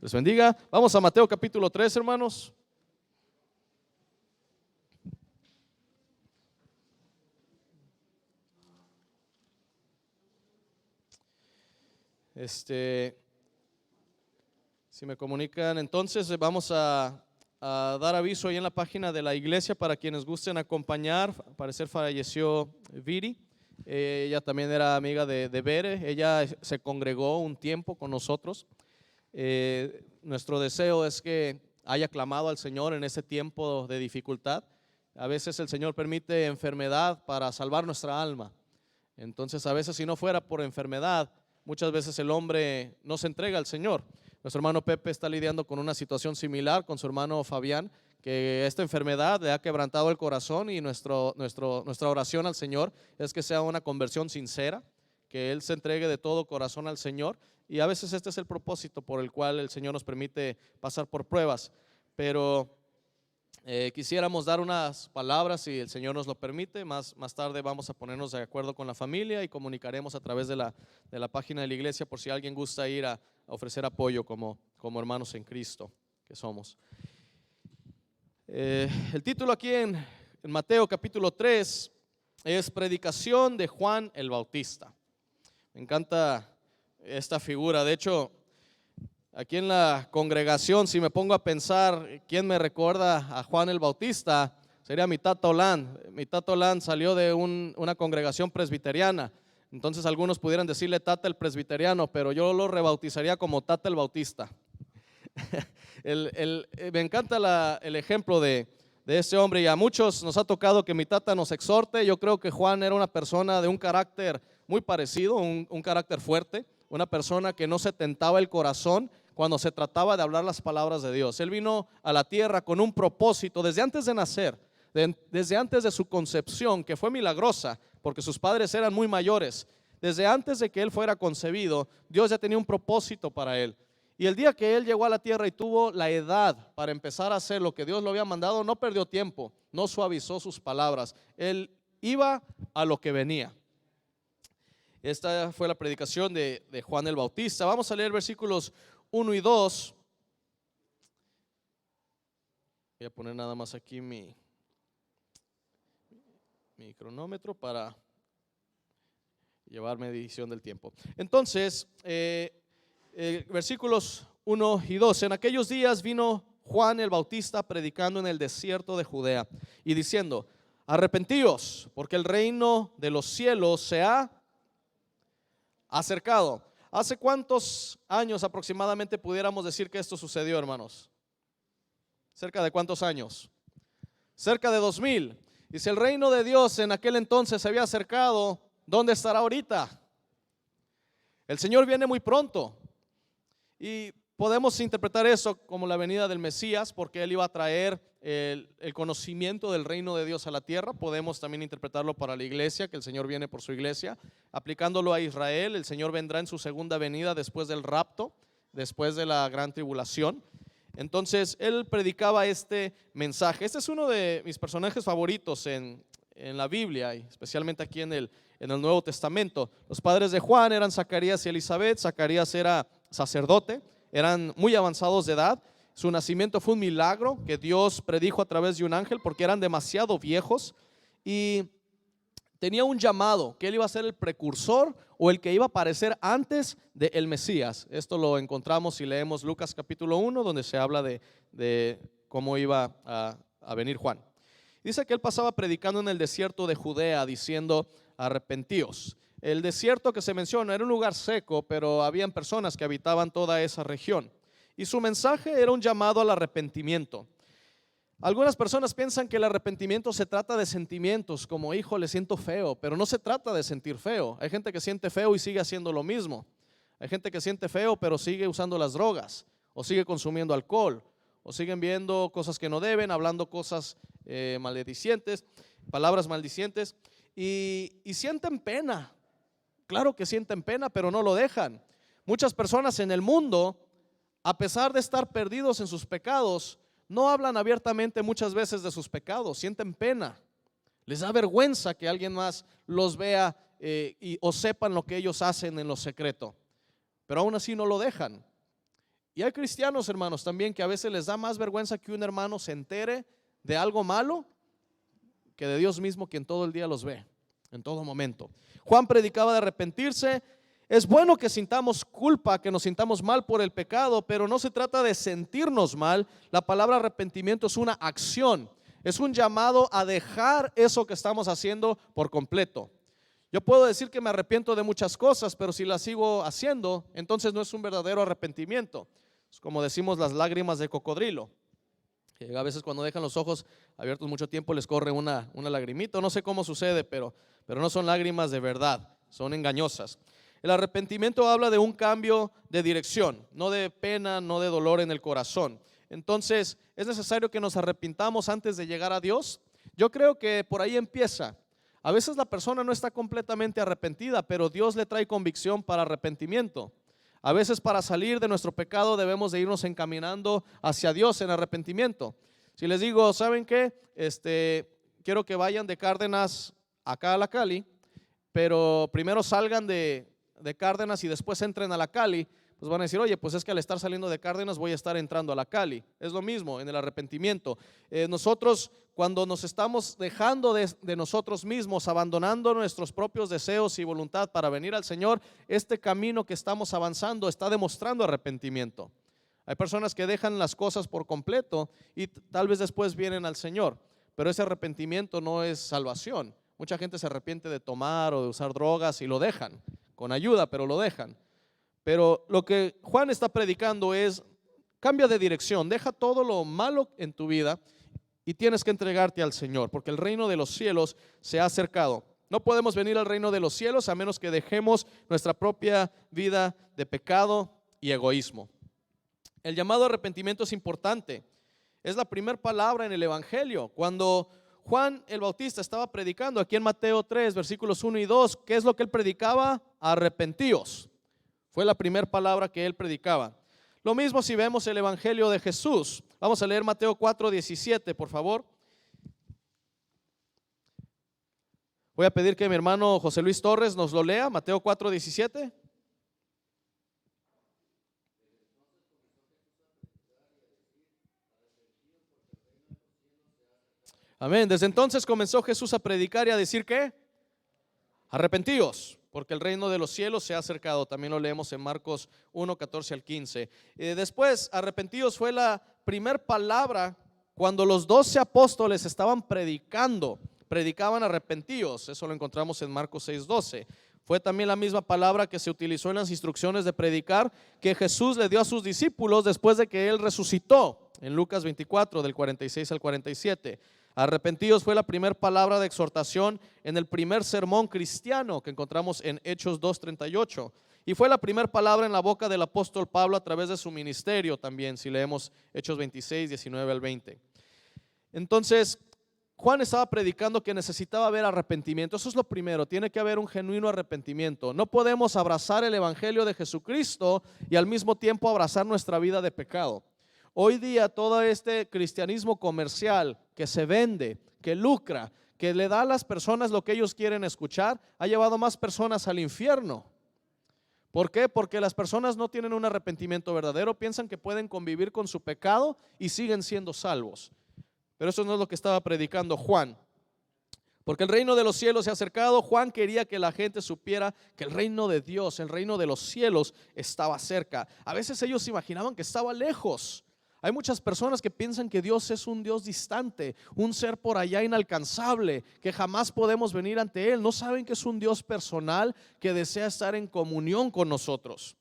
Les bendiga. Vamos a Mateo capítulo 3, hermanos. Si me comunican, entonces vamos a dar aviso ahí en la página de la iglesia para quienes gusten acompañar. Al parecer falleció Viri. Ella también era amiga de Bere. Ella se congregó un tiempo con nosotros. Nuestro deseo es que haya clamado al Señor en ese tiempo de dificultad. A veces el Señor permite enfermedad para salvar nuestra alma. Entonces a veces, si no fuera por enfermedad, muchas veces el hombre no se entrega al Señor. Nuestro hermano Pepe está lidiando con una situación similar con su hermano Fabián, que esta enfermedad le ha quebrantado el corazón, y nuestra oración al Señor es que sea una conversión sincera, que él se entregue de todo corazón al Señor. Y a veces este es el propósito por el cual el Señor nos permite pasar por pruebas. Pero quisiéramos dar unas palabras, si el Señor nos lo permite. Más tarde vamos a ponernos de acuerdo con la familia y comunicaremos a través de la página de la iglesia por si alguien gusta ir a ofrecer apoyo como hermanos en Cristo que somos. El título aquí en Mateo capítulo 3 es Predicación de Juan el Bautista. Me encanta esta figura. De hecho, aquí en la congregación, si me pongo a pensar quién me recuerda a Juan el Bautista, sería mi tata Olán. Mi tata Olán salió de una congregación presbiteriana. Entonces algunos pudieran decirle tata el presbiteriano, pero yo lo rebautizaría como tata el Bautista. Me encanta el ejemplo de este hombre, y a muchos nos ha tocado que mi tata nos exhorte. Yo creo que Juan era una persona de un carácter muy parecido, un carácter fuerte, una persona que no se tentaba el corazón cuando se trataba de hablar las palabras de Dios. Él vino a la tierra con un propósito desde antes de nacer, desde antes de su concepción, que fue milagrosa porque sus padres eran muy mayores. Desde antes de que él fuera concebido, Dios ya tenía un propósito para él. Y el día que él llegó a la tierra y tuvo la edad para empezar a hacer lo que Dios lo había mandado, no perdió tiempo, no suavizó sus palabras. Él iba a lo que venía. Esta fue la predicación de Juan el Bautista. Vamos a leer versículos 1 y 2. Voy a poner nada más aquí mi cronómetro para llevar medición del tiempo. Entonces, versículos 1 y 2. En aquellos días vino Juan el Bautista predicando en el desierto de Judea y diciendo: arrepentíos, porque el reino de los cielos se ha acercado. ¿Hace cuántos años aproximadamente pudiéramos decir que esto sucedió, hermanos? ¿Cerca de cuántos años? Cerca de 2000. Y si el reino de Dios en aquel entonces se había acercado, ¿dónde estará ahorita? El Señor viene muy pronto. Y podemos interpretar eso como la venida del Mesías, porque Él iba a traer el conocimiento del reino de Dios a la tierra. Podemos también interpretarlo para la iglesia, que el Señor viene por su iglesia. Aplicándolo a Israel, el Señor vendrá en su segunda venida después del rapto, después de la gran tribulación. Entonces Él predicaba este mensaje. Este es uno de mis personajes favoritos en la Biblia, y especialmente aquí en el Nuevo Testamento. Los padres de Juan eran Zacarías y Elizabeth. Zacarías era sacerdote, eran muy avanzados de edad. Su nacimiento fue un milagro que Dios predijo a través de un ángel, porque eran demasiado viejos, y tenía un llamado que él iba a ser el precursor o el que iba a aparecer antes del Mesías. Esto lo encontramos si leemos Lucas capítulo 1, donde se habla de cómo iba a venir Juan. Dice que él pasaba predicando en el desierto de Judea diciendo: arrepentíos. El desierto que se menciona era un lugar seco, pero habían personas que habitaban toda esa región, y su mensaje era un llamado al arrepentimiento. Algunas personas piensan que el arrepentimiento se trata de sentimientos como: híjole, siento feo. Pero no se trata de sentir feo. Hay gente que siente feo y sigue haciendo lo mismo. Hay gente que siente feo pero sigue usando las drogas, o sigue consumiendo alcohol, o siguen viendo cosas que no deben, hablando cosas maldicientes, palabras maldicientes, y sienten pena. Claro que sienten pena, pero no lo dejan. Muchas personas en el mundo, a pesar de estar perdidos en sus pecados, no hablan abiertamente muchas veces de sus pecados. Sienten pena, les da vergüenza que alguien más los vea o sepan lo que ellos hacen en lo secreto, pero aún así no lo dejan. Y hay cristianos, hermanos, también que a veces les da más vergüenza que un hermano se entere de algo malo que de Dios mismo, quien todo el día los ve, en todo momento. Juan predicaba de arrepentirse. Es bueno que sintamos culpa, que nos sintamos mal por el pecado, pero no se trata de sentirnos mal. La palabra arrepentimiento es una acción, es un llamado a dejar eso que estamos haciendo por completo. Yo puedo decir que me arrepiento de muchas cosas, pero si las sigo haciendo, entonces no es un verdadero arrepentimiento. Es como decimos las lágrimas de cocodrilo. A veces cuando dejan los ojos abiertos mucho tiempo les corre una lagrimita. No sé cómo sucede, pero no son lágrimas de verdad, son engañosas. El arrepentimiento habla de un cambio de dirección, no de pena, no de dolor en el corazón. Entonces, ¿es necesario que nos arrepintamos antes de llegar a Dios? Yo creo que por ahí empieza. A veces la persona no está completamente arrepentida, pero Dios le trae convicción para arrepentimiento. A veces para salir de nuestro pecado debemos de irnos encaminando hacia Dios en arrepentimiento. Si les digo, ¿saben qué? Quiero que vayan de Cárdenas acá a la Cali, pero primero salgan de Cárdenas y después entren a la Cali, pues van a decir, oye, pues es que al estar saliendo de Cárdenas voy a estar entrando a la Cali. Es lo mismo en el arrepentimiento. Nosotros cuando nos estamos dejando de nosotros mismos, abandonando nuestros propios deseos y voluntad para venir al Señor, este camino que estamos avanzando está demostrando arrepentimiento. Hay personas que dejan las cosas por completo y tal vez después vienen al Señor, pero ese arrepentimiento no es salvación. Mucha gente se arrepiente de tomar o de usar drogas y lo dejan, con ayuda, pero lo dejan. Pero lo que Juan está predicando es, cambia de dirección, deja todo lo malo en tu vida y tienes que entregarte al Señor, porque el reino de los cielos se ha acercado. No podemos venir al reino de los cielos a menos que dejemos nuestra propia vida de pecado y egoísmo. El llamado arrepentimiento es importante. Es la primera palabra en el Evangelio. Cuando Juan el Bautista estaba predicando aquí en Mateo 3, versículos 1 y 2, ¿qué es lo que él predicaba? Arrepentíos. Fue la primera palabra que él predicaba. Lo mismo si vemos el Evangelio de Jesús. Vamos a leer Mateo 4, 17, por favor. Voy a pedir que mi hermano José Luis Torres nos lo lea, Mateo 4, 17. Amén. Desde entonces comenzó Jesús a predicar y a decir ¿qué? Arrepentíos, porque el reino de los cielos se ha acercado. También lo leemos en Marcos 1, 14 al 15. Después, arrepentíos fue la primera palabra cuando los 12 apóstoles estaban predicaban arrepentíos. Eso lo encontramos en Marcos 6, 12. Fue también la misma palabra que se utilizó en las instrucciones de predicar que Jesús le dio a sus discípulos después de que él resucitó, en Lucas 24, del 46 al 47. Arrepentíos fue la primera palabra de exhortación en el primer sermón cristiano que encontramos en Hechos 2:38 y fue la primera palabra en la boca del apóstol Pablo a través de su ministerio también, si leemos Hechos 26, 19 al 20. Entonces, Juan estaba predicando que necesitaba haber arrepentimiento. Eso es lo primero, tiene que haber un genuino arrepentimiento. No podemos abrazar el evangelio de Jesucristo y al mismo tiempo abrazar nuestra vida de pecado. Hoy día todo este cristianismo comercial que se vende, que lucra, que le da a las personas lo que ellos quieren escuchar, ha llevado más personas al infierno. ¿Por qué? Porque las personas no tienen un arrepentimiento verdadero, piensan que pueden convivir con su pecado y siguen siendo salvos. Pero eso no es lo que estaba predicando Juan. Porque el reino de los cielos se ha acercado. Juan quería que la gente supiera que el reino de Dios, el reino de los cielos estaba cerca. A veces ellos se imaginaban que estaba lejos. Hay muchas personas que piensan que Dios es un Dios distante, un ser por allá inalcanzable, que jamás podemos venir ante Él. No saben que es un Dios personal que desea estar en comunión con nosotros.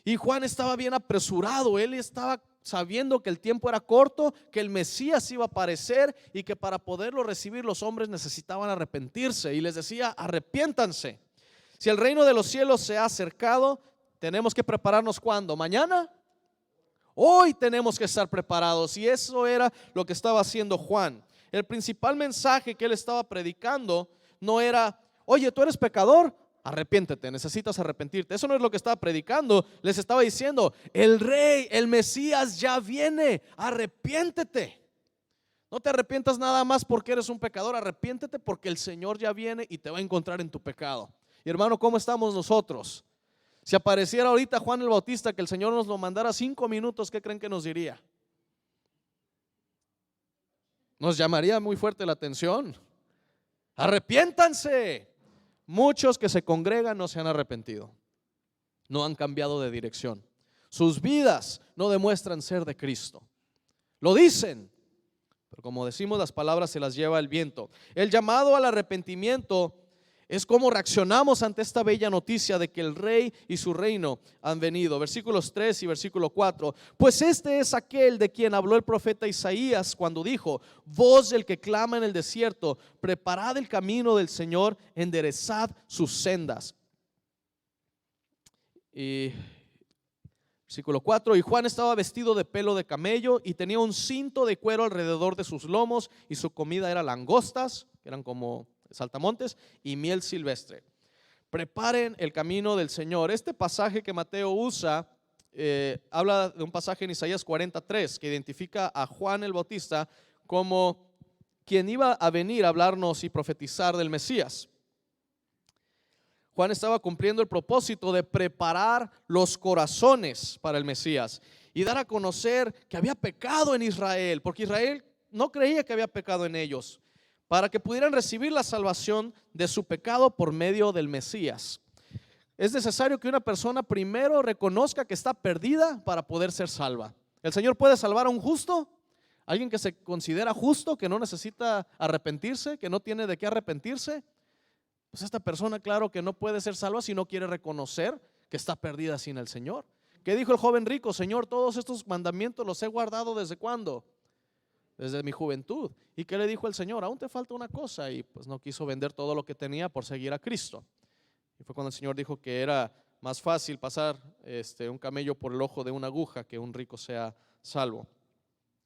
Y Juan estaba bien apresurado, él estaba sabiendo que el tiempo era corto, que el Mesías iba a aparecer y que para poderlo recibir los hombres necesitaban arrepentirse. Y les decía, arrepiéntanse. Si el reino de los cielos se ha acercado, tenemos que prepararnos ¿cuándo? ¿Mañana? Hoy tenemos que estar preparados y eso era lo que estaba haciendo Juan. El principal mensaje que él estaba predicando no era, oye, tú eres pecador, arrepiéntete, necesitas arrepentirte. Eso no es lo que estaba predicando. Les estaba diciendo, el rey, el Mesías ya viene, arrepiéntete. No te arrepientas nada más porque eres un pecador, arrepiéntete porque el Señor ya viene y te va a encontrar en tu pecado. Y hermano, ¿cómo estamos nosotros? Si apareciera ahorita Juan el Bautista, que el Señor nos lo mandara 5 minutos, ¿qué creen que nos diría? Nos llamaría muy fuerte la atención. Arrepiéntanse. Muchos que se congregan no se han arrepentido, no han cambiado de dirección. Sus vidas no demuestran ser de Cristo. Lo dicen, pero como decimos, las palabras se las lleva el viento. El llamado al arrepentimiento es cómo reaccionamos ante esta bella noticia de que el Rey y su reino han venido. Versículos 3 y versículo 4. Pues este es aquel de quien habló el profeta Isaías cuando dijo: voz del que clama en el desierto, preparad el camino del Señor, enderezad sus sendas. Y versículo 4. Y Juan estaba vestido de pelo de camello y tenía un cinto de cuero alrededor de sus lomos, y su comida era langostas, que eran como saltamontes, y miel silvestre. Preparen el camino del Señor. Este pasaje que Mateo usa habla de un pasaje en Isaías 43 que identifica a Juan el Bautista como quien iba a venir a hablarnos y profetizar del Mesías. Juan estaba cumpliendo el propósito de preparar los corazones para el Mesías y dar a conocer que había pecado en Israel, porque Israel no creía que había pecado en ellos, para que pudieran recibir la salvación de su pecado por medio del Mesías. Es necesario que una persona primero reconozca que está perdida para poder ser salva. ¿El Señor puede salvar a un justo? ¿Alguien que se considera justo, que no necesita arrepentirse, que no tiene de qué arrepentirse? Pues esta persona, claro que no puede ser salva si no quiere reconocer que está perdida sin el Señor. ¿Qué dijo el joven rico? Señor, todos estos mandamientos los he guardado ¿desde cuándo? Desde mi juventud. ¿Y qué le dijo el Señor? Aún te falta una cosa. Y pues no quiso vender todo lo que tenía por seguir a Cristo. Y fue cuando el Señor dijo que era más fácil pasar un camello por el ojo de una aguja que un rico sea salvo.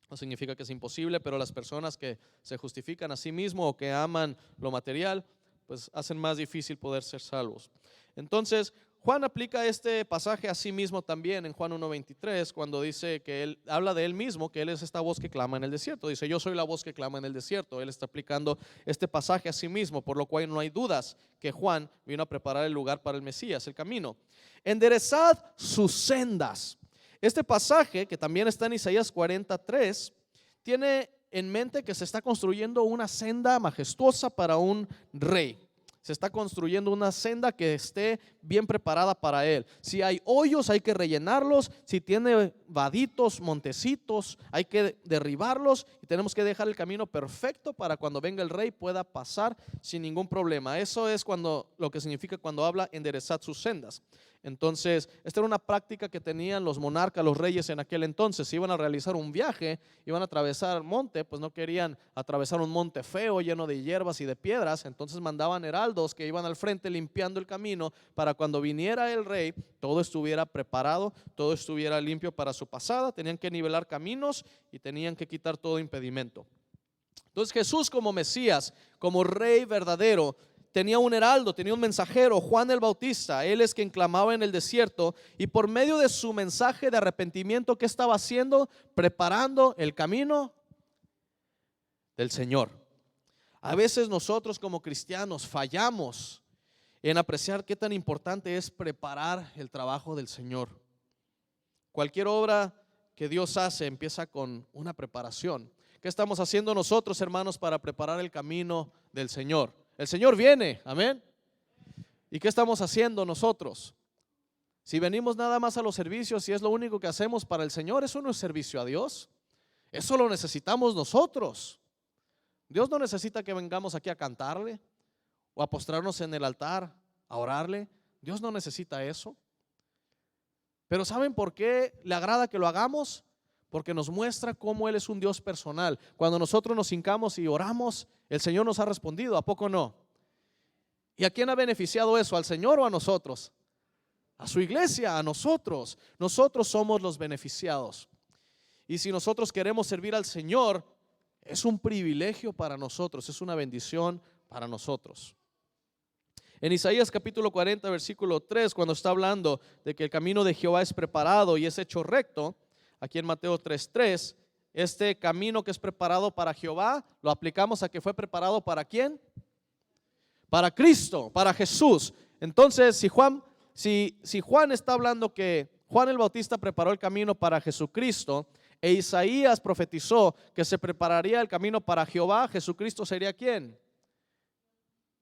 No significa que es imposible, pero las personas que se justifican a sí mismos o que aman lo material, pues hacen más difícil poder ser salvos. Entonces Juan aplica este pasaje a sí mismo también en Juan 1:23, cuando dice que él habla de él mismo, que él es esta voz que clama en el desierto. Dice: yo soy la voz que clama en el desierto. Él está aplicando este pasaje a sí mismo, por lo cual no hay dudas que Juan vino a preparar el lugar para el Mesías, el camino. Enderezad sus sendas. Este pasaje, que también está en Isaías 43, tiene en mente que se está construyendo una senda majestuosa para un rey. Se está construyendo una senda que esté bien preparada para él. Si hay hoyos, hay que rellenarlos. Si tiene vaditos, montecitos, hay que derribarlos. Y tenemos que dejar el camino perfecto para cuando venga el rey pueda pasar sin ningún problema. Eso es lo que significa cuando habla enderezad sus sendas. Entonces, esta era una práctica que tenían los monarcas, los reyes en aquel entonces. Si iban a realizar un viaje, iban a atravesar el monte, pues no querían atravesar un monte feo, lleno de hierbas y de piedras. Entonces mandaban heraldos que iban al frente limpiando el camino para cuando viniera el rey, todo estuviera preparado, todo estuviera limpio para su pasada. Tenían que nivelar caminos y tenían que quitar todo impedimento. Entonces Jesús, como Mesías, como rey verdadero, tenía un heraldo, tenía un mensajero, Juan el Bautista. Él es quien clamaba en el desierto, y por medio de su mensaje de arrepentimiento, ¿qué estaba haciendo? Preparando el camino del Señor. A veces nosotros como cristianos fallamos en apreciar qué tan importante es preparar el trabajo del Señor. Cualquier obra que Dios hace empieza con una preparación. ¿Qué estamos haciendo nosotros, hermanos, para preparar el camino del Señor? El Señor viene, amén. ¿Y qué estamos haciendo nosotros? Si venimos nada más a los servicios y es lo único que hacemos para el Señor, eso no es servicio a Dios. Eso lo necesitamos nosotros. Dios no necesita que vengamos aquí a cantarle o a postrarnos en el altar, a orarle. Dios no necesita eso. Pero ¿saben por qué le agrada que lo hagamos? Porque nos muestra cómo Él es un Dios personal. Cuando nosotros nos hincamos y oramos, el Señor nos ha respondido, ¿a poco no? ¿Y a quién ha beneficiado eso? ¿Al Señor o a nosotros? A su iglesia, a nosotros. Nosotros somos los beneficiados. Y si nosotros queremos servir al Señor, es un privilegio para nosotros, es una bendición para nosotros. En Isaías capítulo 40, versículo 3, cuando está hablando de que el camino de Jehová es preparado y es hecho recto, aquí en Mateo 3:3, este camino que es preparado para Jehová, lo aplicamos a que fue preparado ¿para quién? Para Cristo, para Jesús. Entonces, si Si Juan está hablando que Juan el Bautista preparó el camino para Jesucristo e Isaías profetizó que se prepararía el camino para Jehová, Jesucristo sería ¿quién?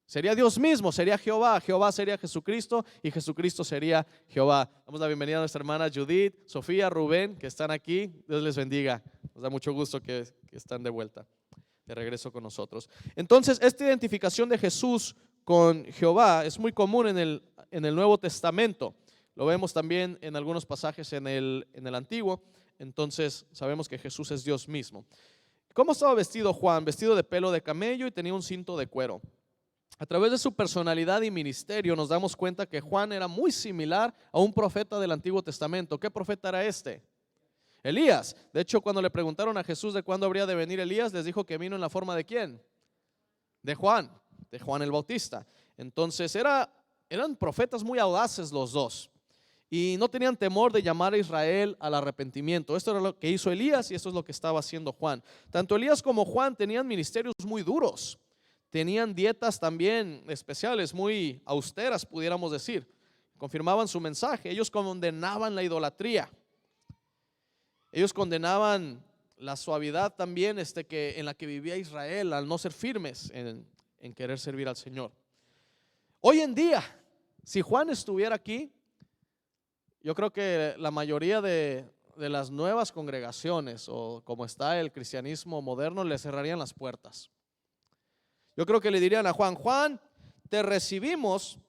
Sería Dios mismo, sería Jehová, Jehová sería Jesucristo y Jesucristo sería Jehová. Damos la bienvenida a nuestra hermana Judith, Sofía, Rubén, que están aquí. Dios les bendiga. Nos da mucho gusto que están de vuelta, de regreso con nosotros. Entonces, esta identificación de Jesús con Jehová es muy común en el Nuevo Testamento. Lo vemos también en algunos pasajes en el Antiguo. Entonces, sabemos que Jesús es Dios mismo. ¿Cómo estaba vestido Juan? Vestido de pelo de camello y tenía un cinto de cuero. A través de su personalidad y ministerio nos damos cuenta que Juan era muy similar a un profeta del Antiguo Testamento. ¿Qué profeta era este? Elías. De hecho, cuando le preguntaron a Jesús de cuándo habría de venir Elías, les dijo que vino en la forma ¿de quién? De Juan el Bautista. Entonces eran profetas muy audaces los dos y no tenían temor de llamar a Israel al arrepentimiento. Esto era lo que hizo Elías y esto es lo que estaba haciendo Juan. Tanto Elías como Juan tenían ministerios muy duros. Tenían dietas también especiales, muy austeras, pudiéramos decir. Confirmaban su mensaje. Ellos condenaban la idolatría. Ellos condenaban la suavidad también en la que vivía Israel al no ser firmes en querer servir al Señor. Hoy en día, si Juan estuviera aquí, yo creo que la mayoría de las nuevas congregaciones o como está el cristianismo moderno le cerrarían las puertas. Yo creo que le dirían a Juan, Juan, te recibimos,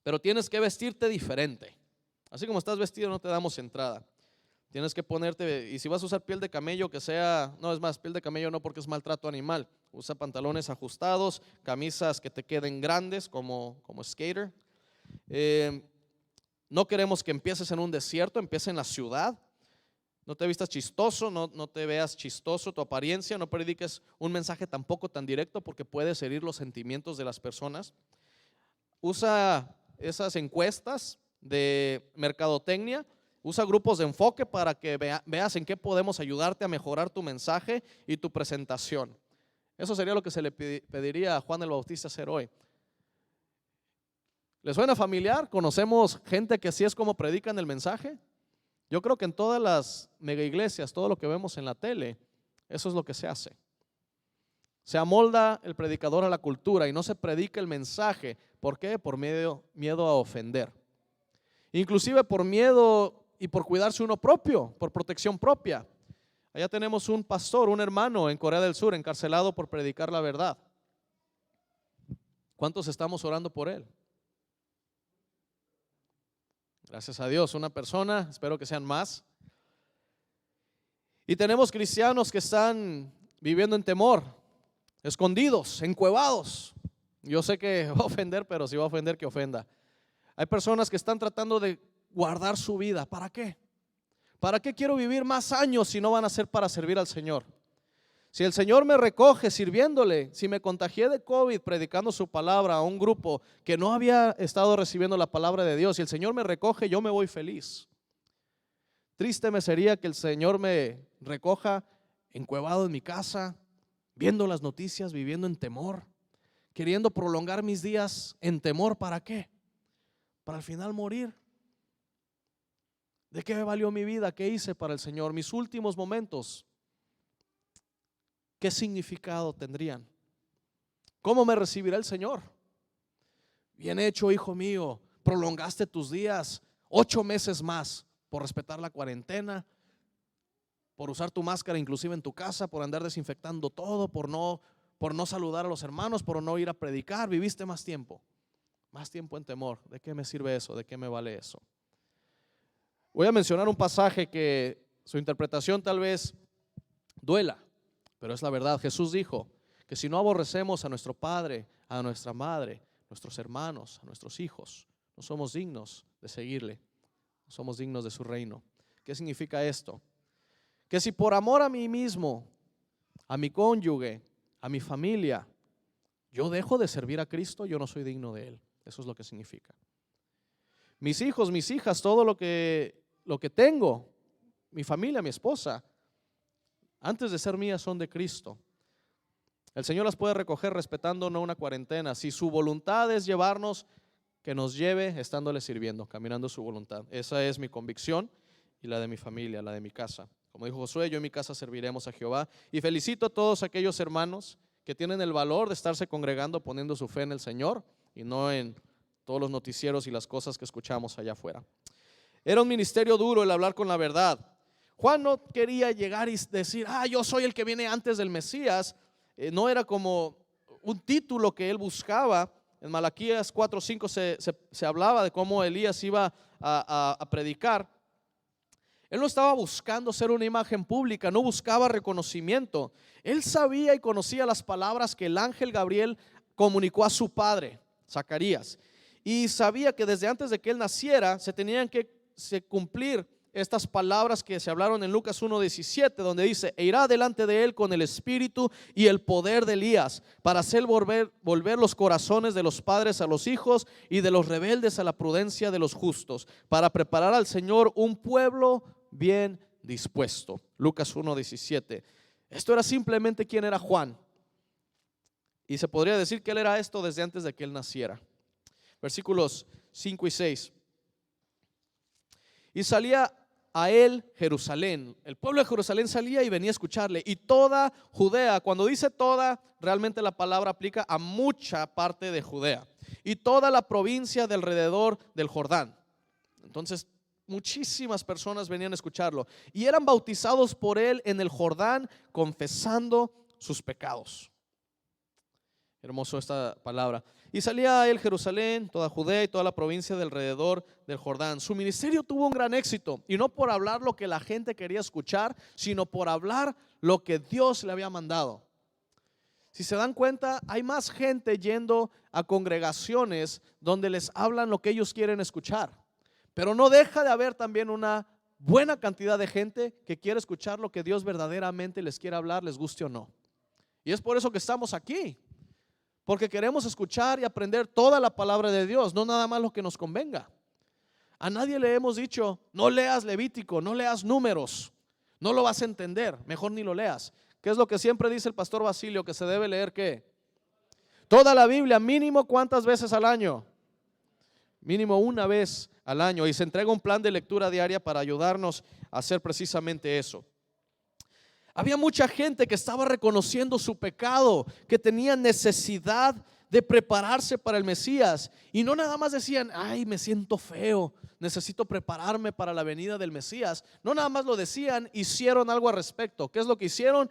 pero tienes que vestirte diferente. Así como estás vestido no te damos entrada. Tienes que ponerte, y si vas a usar piel de camello que sea, no es más, piel de camello no porque es maltrato animal. Usa pantalones ajustados, camisas que te queden grandes como skater. No queremos que empieces en un desierto, empieza en la ciudad. No te vistas chistoso, no te veas chistoso tu apariencia, no prediques un mensaje tampoco tan directo porque puedes herir los sentimientos de las personas. Usa esas encuestas de mercadotecnia, usa grupos de enfoque para que veas en qué podemos ayudarte a mejorar tu mensaje y tu presentación. Eso sería lo que se le pediría a Juan el Bautista hacer hoy. ¿Les suena familiar? ¿Conocemos gente que así es como predican el mensaje? Yo creo que en todas las mega iglesias, todo lo que vemos en la tele, eso es lo que se hace. Se amolda el predicador a la cultura y no se predica el mensaje. ¿Por qué? Por miedo a ofender. Inclusive por miedo y por cuidarse uno propio, por protección propia. Allá tenemos un pastor, un hermano en Corea del Sur encarcelado por predicar la verdad. ¿Cuántos estamos orando por él? Gracias a Dios, una persona, espero que sean más. Y tenemos cristianos que están viviendo en temor, escondidos, encuevados. Yo sé que va a ofender, pero si va a ofender, que ofenda. Hay personas que están tratando de guardar su vida. ¿Para qué? ¿Para qué quiero vivir más años si no van a ser para servir al Señor? Si el Señor me recoge sirviéndole, si me contagié de COVID predicando su palabra a un grupo que no había estado recibiendo la palabra de Dios, si el Señor me recoge, yo me voy feliz. Triste me sería que el Señor me recoja encuevado en mi casa, viendo las noticias, viviendo en temor, queriendo prolongar mis días en temor. ¿Para qué? Para al final morir. ¿De qué me valió mi vida? ¿Qué hice para el Señor? Mis últimos momentos, ¿qué significado tendrían? ¿Cómo me recibirá el Señor? Bien hecho, hijo mío, prolongaste tus días 8 meses más por respetar la cuarentena, por usar tu máscara inclusive en tu casa, por andar desinfectando todo, por no saludar a los hermanos, por no ir a predicar. Viviste más tiempo en temor. ¿De qué me sirve eso? ¿De qué me vale eso? Voy a mencionar un pasaje que su interpretación tal vez duela, pero es la verdad. Jesús dijo que si no aborrecemos a nuestro padre, a nuestra madre, nuestros hermanos, a nuestros hijos, no somos dignos de seguirle, no somos dignos de su reino. ¿Qué significa esto? Que si por amor a mí mismo, a mi cónyuge, a mi familia, yo dejo de servir a Cristo, yo no soy digno de Él. Eso es lo que significa. Mis hijos, mis hijas, todo lo que tengo, mi familia, mi esposa, antes de ser mías son de Cristo. El Señor las puede recoger respetando no una cuarentena. Si su voluntad es llevarnos que nos lleve estándole sirviendo, caminando su voluntad. Esa es mi convicción y la de mi familia, la de mi casa. Como dijo Josué, yo en mi casa serviremos a Jehová. Y felicito a todos aquellos hermanos que tienen el valor de estarse congregando, poniendo su fe en el Señor y no en todos los noticieros y las cosas que escuchamos allá afuera. Era un ministerio duro el hablar con la verdad. Juan no quería llegar y decir, yo soy el que viene antes del Mesías. No era como un título que él buscaba. En Malaquías 4:5 se hablaba de cómo Elías iba a predicar. Él no estaba buscando ser una imagen pública, no buscaba reconocimiento. Él sabía y conocía las palabras que el ángel Gabriel comunicó a su padre, Zacarías. Y sabía que desde antes de que él naciera se tenían que cumplir estas palabras que se hablaron en Lucas 1:17, donde dice: e irá delante de él con el espíritu y el poder de Elías, para hacer volver los corazones de los padres a los hijos y de los rebeldes a la prudencia de los justos, para preparar al Señor un pueblo bien dispuesto. Lucas 1:17. Esto era simplemente quién era Juan, y se podría decir que él era esto desde antes de que él naciera. Versículos 5 y 6. Y salía a él Jerusalén. El pueblo de Jerusalén salía y venía a escucharle. Y toda Judea, cuando dice toda, realmente la palabra aplica a mucha parte de Judea. Y toda la provincia de alrededor del Jordán. Entonces, muchísimas personas venían a escucharlo. Y eran bautizados por él en el Jordán, confesando sus pecados. Hermoso esta palabra. Y salía a él Jerusalén, toda Judea y toda la provincia de alrededor del Jordán. Su ministerio tuvo un gran éxito, y no por hablar lo que la gente quería escuchar, sino por hablar lo que Dios le había mandado. Si se dan cuenta, hay más gente yendo a congregaciones donde les hablan lo que ellos quieren escuchar, pero no deja de haber también una buena cantidad de gente que quiere escuchar lo que Dios verdaderamente les quiere hablar, les guste o no. Y es por eso que estamos aquí, porque queremos escuchar y aprender toda la palabra de Dios, no nada más lo que nos convenga. A nadie le hemos dicho: no leas Levítico, no leas Números, no lo vas a entender, mejor ni lo leas. ¿Qué es lo que siempre dice el pastor Basilio? Que se debe leer ¿qué? Toda la Biblia, mínimo ¿cuántas veces al año? Mínimo una vez al año, y se entrega un plan de lectura diaria para ayudarnos a hacer precisamente eso. Había mucha gente que estaba reconociendo su pecado, que tenía necesidad de prepararse para el Mesías, y no nada más decían: ay, me siento feo, necesito prepararme para la venida del Mesías. No nada más lo decían, hicieron algo al respecto. ¿Qué es lo que hicieron?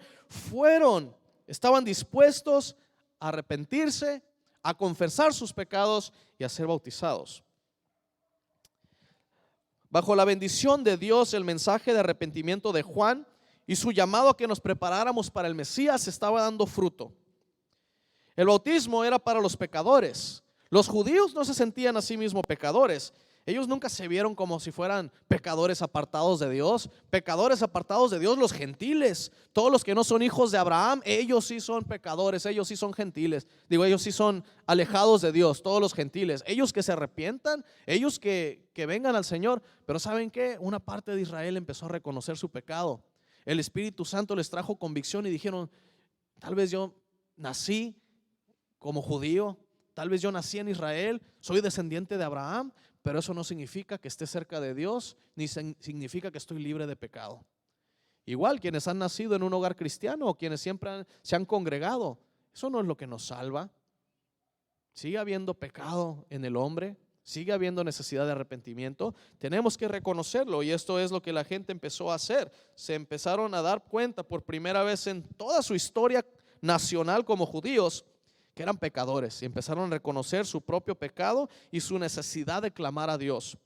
Estaban dispuestos a arrepentirse, a confesar sus pecados y a ser bautizados. Bajo la bendición de Dios, el mensaje de arrepentimiento de Juan y su llamado a que nos preparáramos para el Mesías estaba dando fruto. El bautismo era para los pecadores. Los judíos no se sentían a sí mismos pecadores. Ellos nunca se vieron como si fueran pecadores apartados de Dios. Pecadores apartados de Dios, los gentiles. Todos los que no son hijos de Abraham, ellos sí son pecadores, ellos sí son gentiles. Ellos sí son alejados de Dios, todos los gentiles. Ellos que se arrepientan, ellos que vengan al Señor. Pero ¿saben qué? Una parte de Israel empezó a reconocer su pecado. El Espíritu Santo les trajo convicción y dijeron: tal vez yo nací como judío, tal vez yo nací en Israel, soy descendiente de Abraham, pero eso no significa que esté cerca de Dios, ni significa que estoy libre de pecado. Igual quienes han nacido en un hogar cristiano o quienes siempre se han congregado, eso no es lo que nos salva. Sigue habiendo pecado en el hombre, sigue habiendo necesidad de arrepentimiento. Tenemos que reconocerlo, y esto es lo que la gente empezó a hacer. Se empezaron a dar cuenta por primera vez en toda su historia nacional como judíos que eran pecadores, y empezaron a reconocer su propio pecado y su necesidad de clamar a Dios.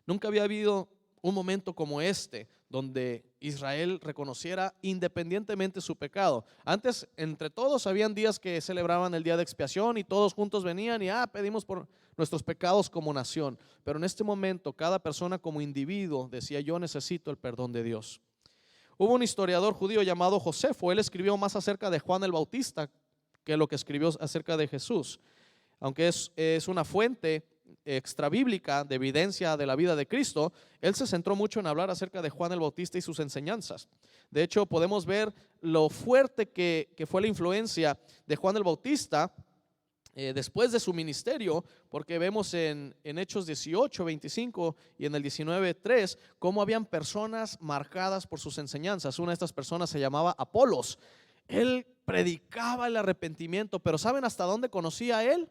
Nunca había habido un momento como este donde Israel reconociera independientemente su pecado. Antes, entre todos, habían días que celebraban el día de expiación y todos juntos venían y pedimos por nuestros pecados como nación. Pero en este momento, cada persona como individuo decía: yo necesito el perdón de Dios. Hubo un historiador judío llamado Josefo. Él escribió más acerca de Juan el Bautista que lo que escribió acerca de Jesús. Aunque es una fuente extrabíblica de evidencia de la vida de Cristo, él se centró mucho en hablar acerca de Juan el Bautista y sus enseñanzas. De hecho, podemos ver lo fuerte que fue la influencia de Juan el Bautista después de su ministerio, porque vemos en Hechos 18, 25 y en el 19, 3, cómo habían personas marcadas por sus enseñanzas. Una de estas personas se llamaba Apolos. Él predicaba el arrepentimiento, pero ¿saben hasta dónde conocía a él?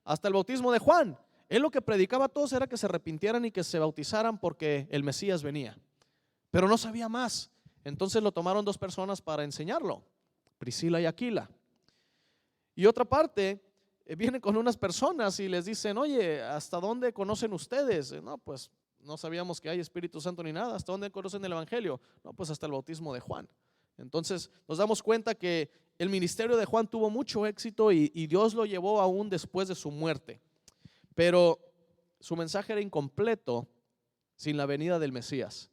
Hasta el bautismo de Juan. Él lo que predicaba a todos era que se arrepintieran y que se bautizaran porque el Mesías venía, pero no sabía más. Entonces lo tomaron dos personas para enseñarlo, Priscila y Aquila. Y otra parte, vienen con unas personas y les dicen: oye, ¿hasta dónde conocen ustedes? No, pues no sabíamos que hay Espíritu Santo ni nada. ¿Hasta dónde conocen el Evangelio? No, pues hasta el bautismo de Juan. Entonces nos damos cuenta que el ministerio de Juan tuvo mucho éxito y Dios lo llevó aún después de su muerte. Pero su mensaje era incompleto sin la venida del Mesías.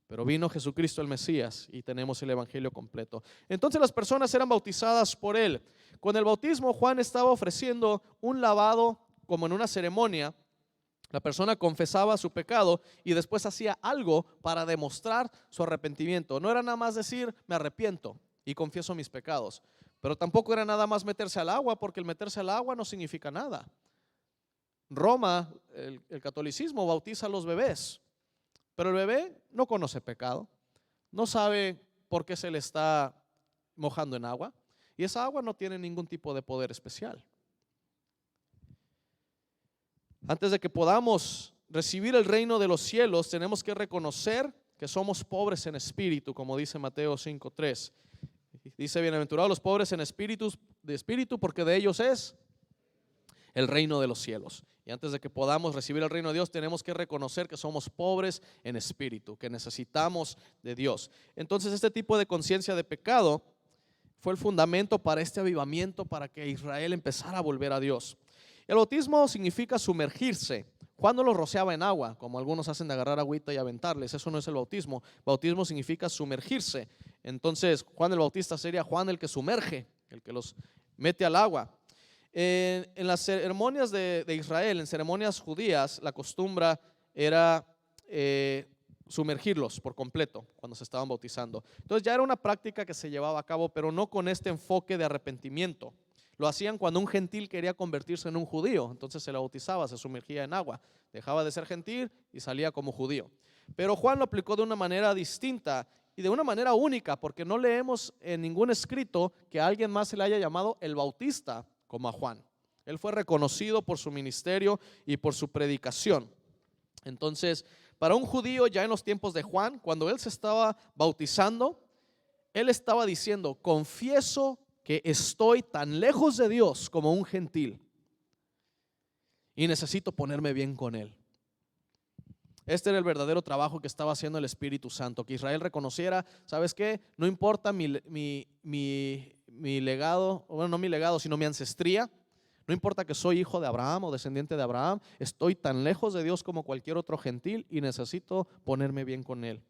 Pero vino Jesucristo el Mesías y tenemos el Evangelio completo. Entonces las personas eran bautizadas por él. Con el bautismo Juan estaba ofreciendo un lavado como en una ceremonia. La persona confesaba su pecado y después hacía algo para demostrar su arrepentimiento. No era nada más decir: me arrepiento y confieso mis pecados. Pero tampoco era nada más meterse al agua, porque el meterse al agua no significa nada. Roma, el catolicismo, bautiza a los bebés, pero el bebé no conoce pecado, no sabe por qué se le está mojando en agua, y esa agua no tiene ningún tipo de poder especial. Antes de que podamos recibir el reino de los cielos, tenemos que reconocer que somos pobres en espíritu, como dice Mateo 5:3. Dice: bienaventurados los pobres en espíritu, porque de ellos es el reino de los cielos. Y antes de que podamos recibir el reino de Dios, tenemos que reconocer que somos pobres en espíritu, que necesitamos de Dios. Entonces este tipo de conciencia de pecado fue el fundamento para este avivamiento, para que Israel empezara a volver a Dios. El bautismo significa sumergirse. Juan no los rociaba en agua, como algunos hacen, de agarrar agüita y aventarles. Eso no es el bautismo. Bautismo significa sumergirse. Entonces Juan el Bautista sería Juan el que sumerge, el que los mete al agua. En las ceremonias de Israel, en ceremonias judías, la costumbre era sumergirlos por completo cuando se estaban bautizando. Entonces ya era una práctica que se llevaba a cabo, pero no con este enfoque de arrepentimiento. Lo hacían cuando un gentil quería convertirse en un judío, entonces se le bautizaba, se sumergía en agua, dejaba de ser gentil y salía como judío. Pero Juan lo aplicó de una manera distinta y de una manera única, porque no leemos en ningún escrito que a alguien más se le haya llamado el Bautista como a Juan. Él fue reconocido por su ministerio y por su predicación. Entonces, para un judío ya en los tiempos de Juan, cuando él se estaba bautizando, él estaba diciendo: confieso que estoy tan lejos de Dios como un gentil y necesito ponerme bien con él. Este era el verdadero trabajo que estaba haciendo el Espíritu Santo, que Israel reconociera: ¿sabes qué? No importa mi legado, bueno, no mi legado, sino mi ancestría. No importa que soy hijo de Abraham o descendiente de Abraham, estoy tan lejos de Dios como cualquier otro gentil y necesito ponerme bien con él.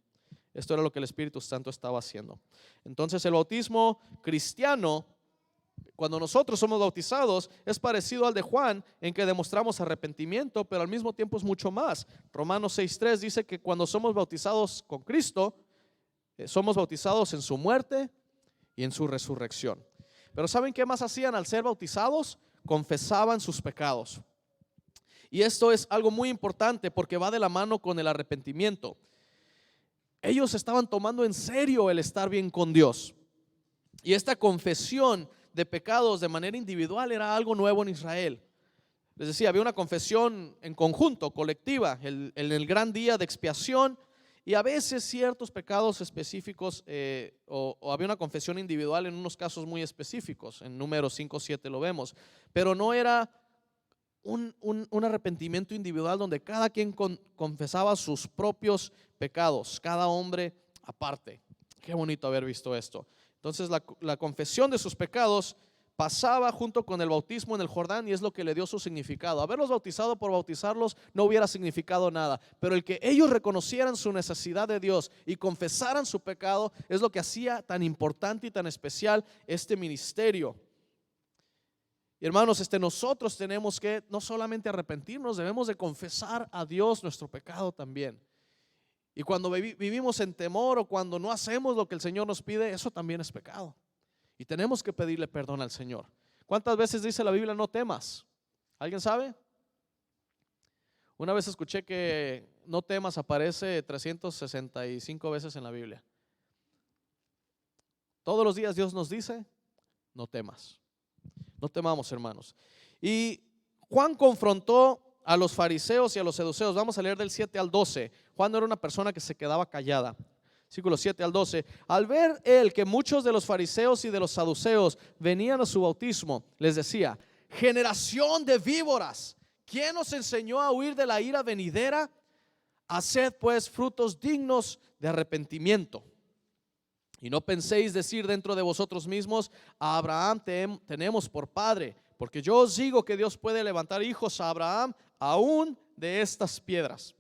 Esto era lo que el Espíritu Santo estaba haciendo. Entonces el bautismo cristiano, cuando nosotros somos bautizados, es parecido al de Juan, en que demostramos arrepentimiento, pero al mismo tiempo es mucho más. Romanos 6:3 dice que cuando somos bautizados con Cristo, somos bautizados en su muerte y en su resurrección. Pero ¿saben qué más hacían al ser bautizados? Confesaban sus pecados. Y esto es algo muy importante porque va de la mano con el arrepentimiento. Ellos estaban tomando en serio el estar bien con Dios. Y esta confesión de pecados de manera individual era algo nuevo en Israel. Les decía, había una confesión en conjunto, colectiva, en el gran día de expiación, y a veces ciertos pecados específicos, o había una confesión individual en unos casos muy específicos. En Números 5:7 lo vemos, pero no era un arrepentimiento individual donde cada quien confesaba sus propios pecados, cada hombre aparte. Qué bonito haber visto esto. Entonces la confesión de sus pecados pasaba junto con el bautismo en el Jordán, y es lo que le dio su significado. Haberlos bautizado por bautizarlos no hubiera significado nada, pero el que ellos reconocieran su necesidad de Dios y confesaran su pecado es lo que hacía tan importante y tan especial este ministerio. Y hermanos, nosotros tenemos que no solamente arrepentirnos, debemos de confesar a Dios nuestro pecado también. Y cuando vivimos en temor o cuando no hacemos lo que el Señor nos pide, eso también es pecado. Y tenemos que pedirle perdón al Señor. ¿Cuántas veces dice la Biblia no temas? ¿Alguien sabe? Una vez escuché que no temas aparece 365 veces en la Biblia. Todos los días Dios nos dice, no temas. No temamos, hermanos. Y Juan confrontó a los fariseos y a los saduceos. Vamos a leer del 7 al 12. Juan no era una persona que se quedaba callada. Versículos 7 al 12. Al ver él que muchos de los fariseos y de los saduceos venían a su bautismo, les decía: generación de víboras, ¿quién os enseñó a huir de la ira venidera? Haced pues frutos dignos de arrepentimiento. Y no penséis decir dentro de vosotros mismos: a Abraham tenemos por padre, porque yo os digo que Dios puede levantar hijos a Abraham aún de estas piedras.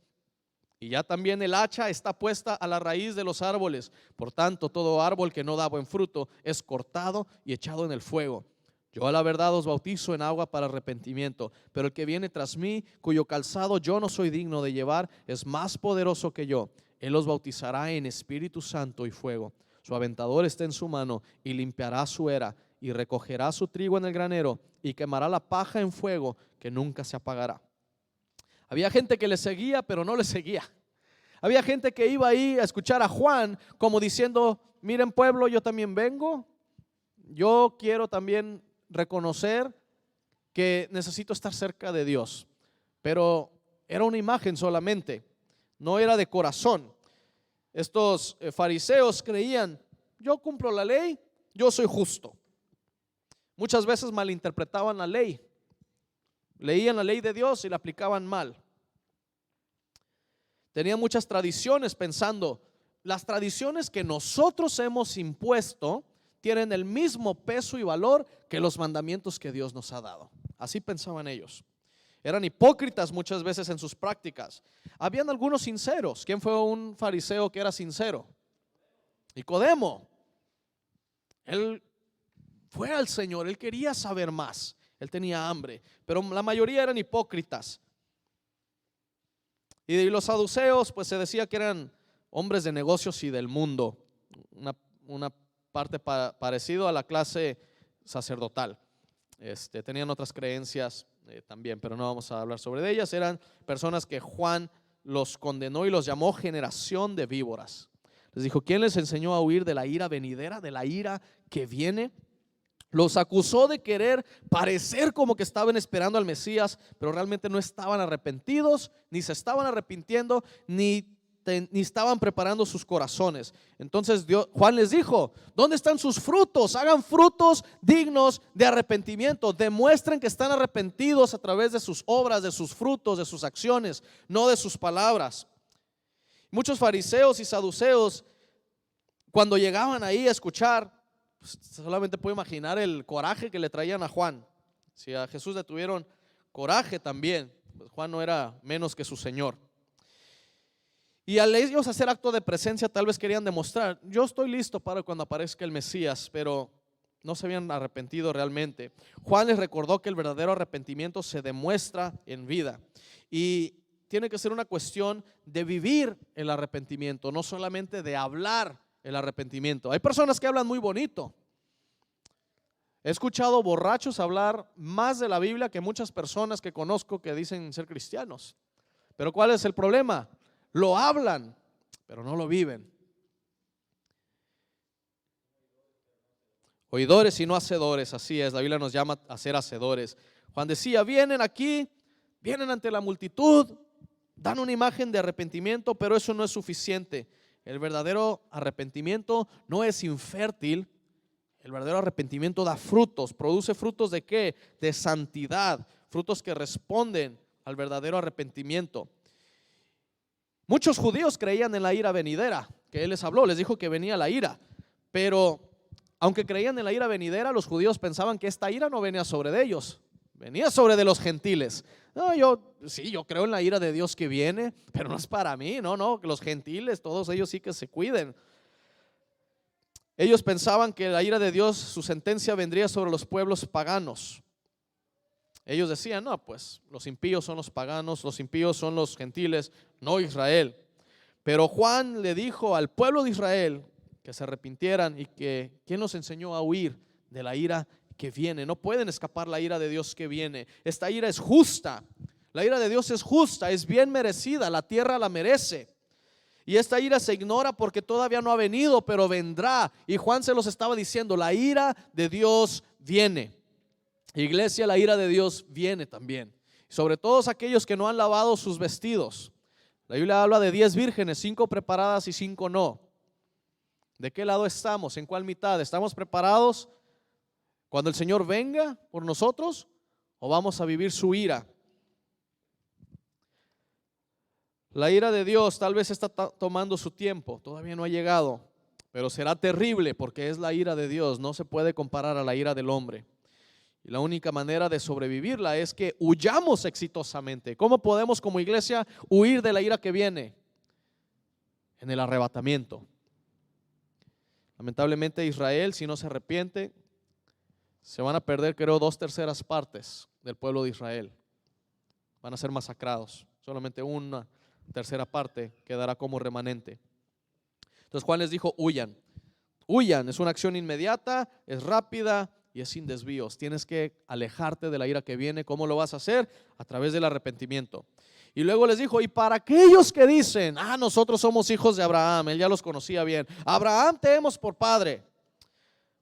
Y ya también el hacha está puesta a la raíz de los árboles. Por tanto, todo árbol que no da buen fruto es cortado y echado en el fuego. Yo a la verdad os bautizo en agua para arrepentimiento, pero el que viene tras mí, cuyo calzado yo no soy digno de llevar, es más poderoso que yo. Él os bautizará en Espíritu Santo y fuego. Su aventador está en su mano y limpiará su era y recogerá su trigo en el granero y quemará la paja en fuego que nunca se apagará. Había gente que le seguía, pero no le seguía. Había gente que iba ahí a escuchar a Juan como diciendo: miren, pueblo, yo también vengo. Yo quiero también reconocer que necesito estar cerca de Dios. Pero era una imagen solamente, no era de corazón. Estos fariseos creían: yo cumplo la ley, yo soy justo. Muchas veces malinterpretaban la ley. Leían la ley de Dios y la aplicaban mal. Tenían muchas tradiciones pensando: las tradiciones que nosotros hemos impuesto tienen el mismo peso y valor que los mandamientos que Dios nos ha dado. Así pensaban ellos. Eran hipócritas muchas veces en sus prácticas. Habían algunos sinceros. ¿Quién fue un fariseo que era sincero? Nicodemo. Él fue al Señor, él quería saber más. Él tenía hambre, pero la mayoría eran hipócritas. Y los saduceos, pues se decía que eran hombres de negocios y del mundo, una parte parecido a la clase sacerdotal. Tenían otras creencias también, pero no vamos a hablar sobre ellas. Eran personas que Juan los condenó y los llamó generación de víboras. Les dijo: ¿quién les enseñó a huir de la ira venidera, de la ira que viene? Los acusó de querer parecer como que estaban esperando al Mesías, pero realmente no estaban arrepentidos, ni se estaban arrepintiendo, ni estaban preparando sus corazones. Entonces Juan les dijo: ¿dónde están sus frutos? Hagan frutos dignos de arrepentimiento. Demuestren que están arrepentidos a través de sus obras, de sus frutos, de sus acciones, no de sus palabras. Muchos fariseos y saduceos, cuando llegaban ahí a escuchar, pues solamente puedo imaginar el coraje que le traían a Juan. Si a Jesús le tuvieron coraje también, pues Juan no era menos que su Señor. Y al ellos hacer acto de presencia, tal vez querían demostrar: yo estoy listo para cuando aparezca el Mesías, pero no se habían arrepentido realmente. Juan les recordó que el verdadero arrepentimiento se demuestra en vida, y tiene que ser una cuestión de vivir el arrepentimiento, no solamente de hablar el arrepentimiento. Hay personas que hablan muy bonito. He escuchado borrachos hablar más de la Biblia que muchas personas que conozco que dicen ser cristianos. Pero ¿cuál es el problema? Lo hablan, pero no lo viven. Oidores y no hacedores, así es, la Biblia nos llama a ser hacedores. Juan decía: vienen aquí, vienen ante la multitud, dan una imagen de arrepentimiento, pero eso no es suficiente. El verdadero arrepentimiento no es infértil. El verdadero arrepentimiento da frutos. ¿Produce frutos de qué? De santidad, frutos que responden al verdadero arrepentimiento. Muchos judíos creían en la ira venidera, que él les habló, les dijo que venía la ira. Pero aunque creían en la ira venidera, los judíos pensaban que esta ira no venía sobre de ellos, venía sobre de los gentiles. No, yo creo en la ira de Dios que viene, pero no es para mí. No, los gentiles, todos ellos sí que se cuiden. Ellos pensaban que la ira de Dios, su sentencia vendría sobre los pueblos paganos. Ellos decían: no, pues los impíos son los paganos, los impíos son los gentiles, no Israel. Pero Juan le dijo al pueblo de Israel que se arrepintieran y que ¿quién los enseñó a huir de la ira que viene. No pueden escapar la ira de Dios que viene. Esta ira es justa. La ira de Dios es justa, es bien merecida. La tierra la merece. Y esta ira se ignora porque todavía no ha venido, pero vendrá. Y Juan se los estaba diciendo, la ira de Dios viene. Iglesia, la ira de Dios viene también. Sobre todos aquellos que no han lavado sus vestidos. La Biblia habla de 10 vírgenes, 5 preparadas y 5 no. ¿De qué lado estamos? ¿En cuál mitad? ¿Estamos preparados cuando el Señor venga por nosotros o vamos a vivir su ira? La ira de Dios tal vez está tomando su tiempo, todavía no ha llegado, pero será terrible porque es la ira de Dios, no se puede comparar a la ira del hombre. Y la única manera de sobrevivirla es que huyamos exitosamente. ¿Cómo podemos como iglesia huir de la ira que viene? En el arrebatamiento. Lamentablemente Israel, si no se arrepiente, se van a perder, creo, 2/3 partes del pueblo de Israel. Van a ser masacrados. Solamente una tercera parte quedará como remanente. Entonces Juan les dijo, huyan. Huyan, es una acción inmediata, es rápida y es sin desvíos. Tienes que alejarte de la ira que viene. ¿Cómo lo vas a hacer? A través del arrepentimiento. Y luego les dijo, y para aquellos que dicen, nosotros somos hijos de Abraham, él ya los conocía bien, Abraham tenemos por padre.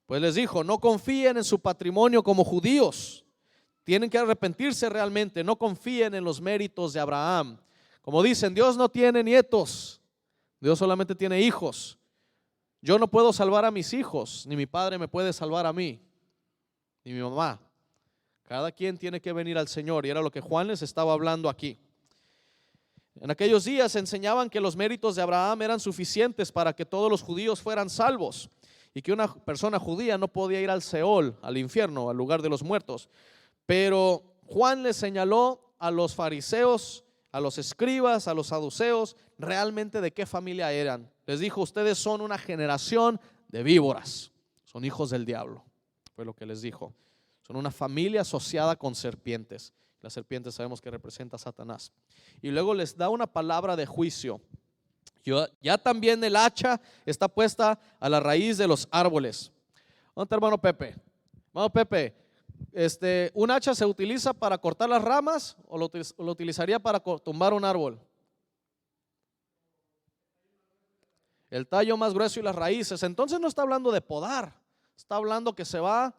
Pues les dijo, no confíen en su patrimonio como judíos. Tienen que arrepentirse realmente, no confíen en los méritos de Abraham. Como dicen, Dios no tiene nietos, Dios solamente tiene hijos. Yo no puedo salvar a mis hijos, ni mi padre me puede salvar a mí, ni mi mamá. Cada quien tiene que venir al Señor, y era lo que Juan les estaba hablando aquí. En aquellos días enseñaban que los méritos de Abraham eran suficientes para que todos los judíos fueran salvos, y que una persona judía no podía ir al Seol, al infierno, al lugar de los muertos. Pero Juan les señaló a los fariseos, a los escribas, a los saduceos, realmente de qué familia eran. Les dijo, ustedes son una generación de víboras, son hijos del diablo, fue lo que les dijo. Son una familia asociada con serpientes. La serpiente sabemos que representa a Satanás. Y luego les da una palabra de juicio. Ya también el hacha está puesta a la raíz de los árboles. ¿Dónde está hermano Pepe? Hermano Pepe, ¿un hacha se utiliza para cortar las ramas o lo utilizaría para tumbar un árbol? El tallo más grueso y las raíces. Entonces no está hablando de podar, está hablando que se va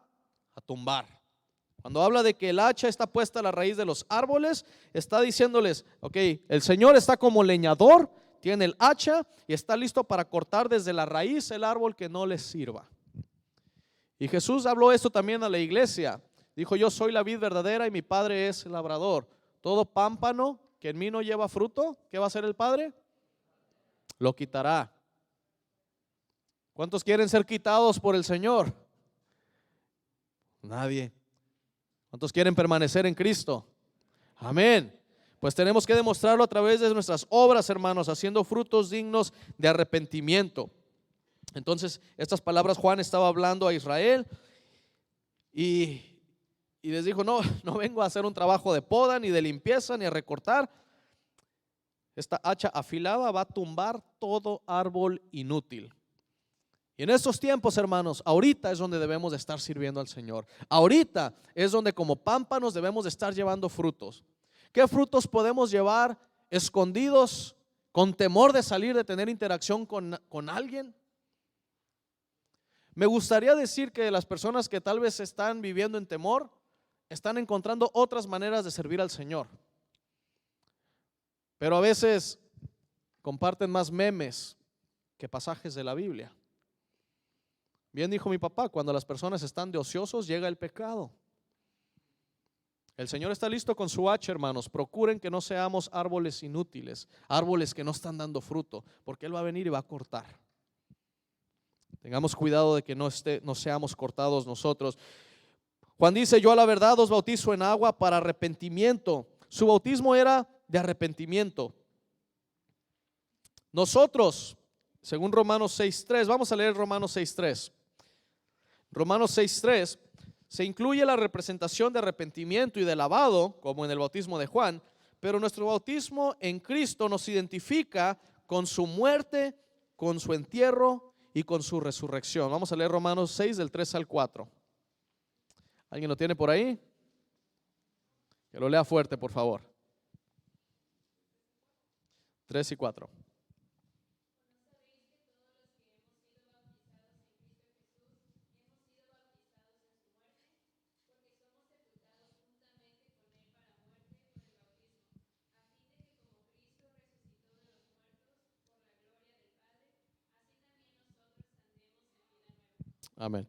a tumbar. Cuando habla de que el hacha está puesta a la raíz de los árboles, está diciéndoles, ok, el Señor está como leñador, tiene el hacha y está listo para cortar desde la raíz el árbol que no les sirva. Y Jesús habló esto también a la iglesia. Dijo, yo soy la vid verdadera y mi Padre es el labrador. Todo pámpano que en mí no lleva fruto, ¿qué va a hacer el Padre? Lo quitará. ¿Cuántos quieren ser quitados por el Señor? Nadie. ¿Cuántos quieren permanecer en Cristo? Amén. Pues tenemos que demostrarlo a través de nuestras obras, hermanos, haciendo frutos dignos de arrepentimiento. Entonces, estas palabras Juan estaba hablando a Israel y les dijo, no vengo a hacer un trabajo de poda, ni de limpieza, ni a recortar. Esta hacha afilada va a tumbar todo árbol inútil. Y en estos tiempos, hermanos, ahorita es donde debemos de estar sirviendo al Señor. Ahorita es donde como pámpanos debemos de estar llevando frutos. ¿Qué frutos podemos llevar escondidos, con temor de salir, de tener interacción con alguien? Me gustaría decir que las personas que tal vez están viviendo en temor, están encontrando otras maneras de servir al Señor. Pero a veces comparten más memes que pasajes de la Biblia. Bien dijo mi papá, cuando las personas están de ociosos llega el pecado. El Señor está listo con su hacha, hermanos. Procuren que no seamos árboles inútiles, árboles que no están dando fruto, porque Él va a venir y va a cortar. Tengamos cuidado de que no seamos cortados nosotros. Juan dice, yo a la verdad os bautizo en agua para arrepentimiento. Su bautismo era de arrepentimiento. Nosotros, según Romanos 6:3, vamos a leer Romanos 6:3. Romanos 6:3, se incluye la representación de arrepentimiento y de lavado, como en el bautismo de Juan, pero nuestro bautismo en Cristo nos identifica con su muerte, con su entierro y con su resurrección. Vamos a leer Romanos 6 del 3 al 4. ¿Alguien lo tiene por ahí? Que lo lea fuerte, por favor. 3 y 4. Amén.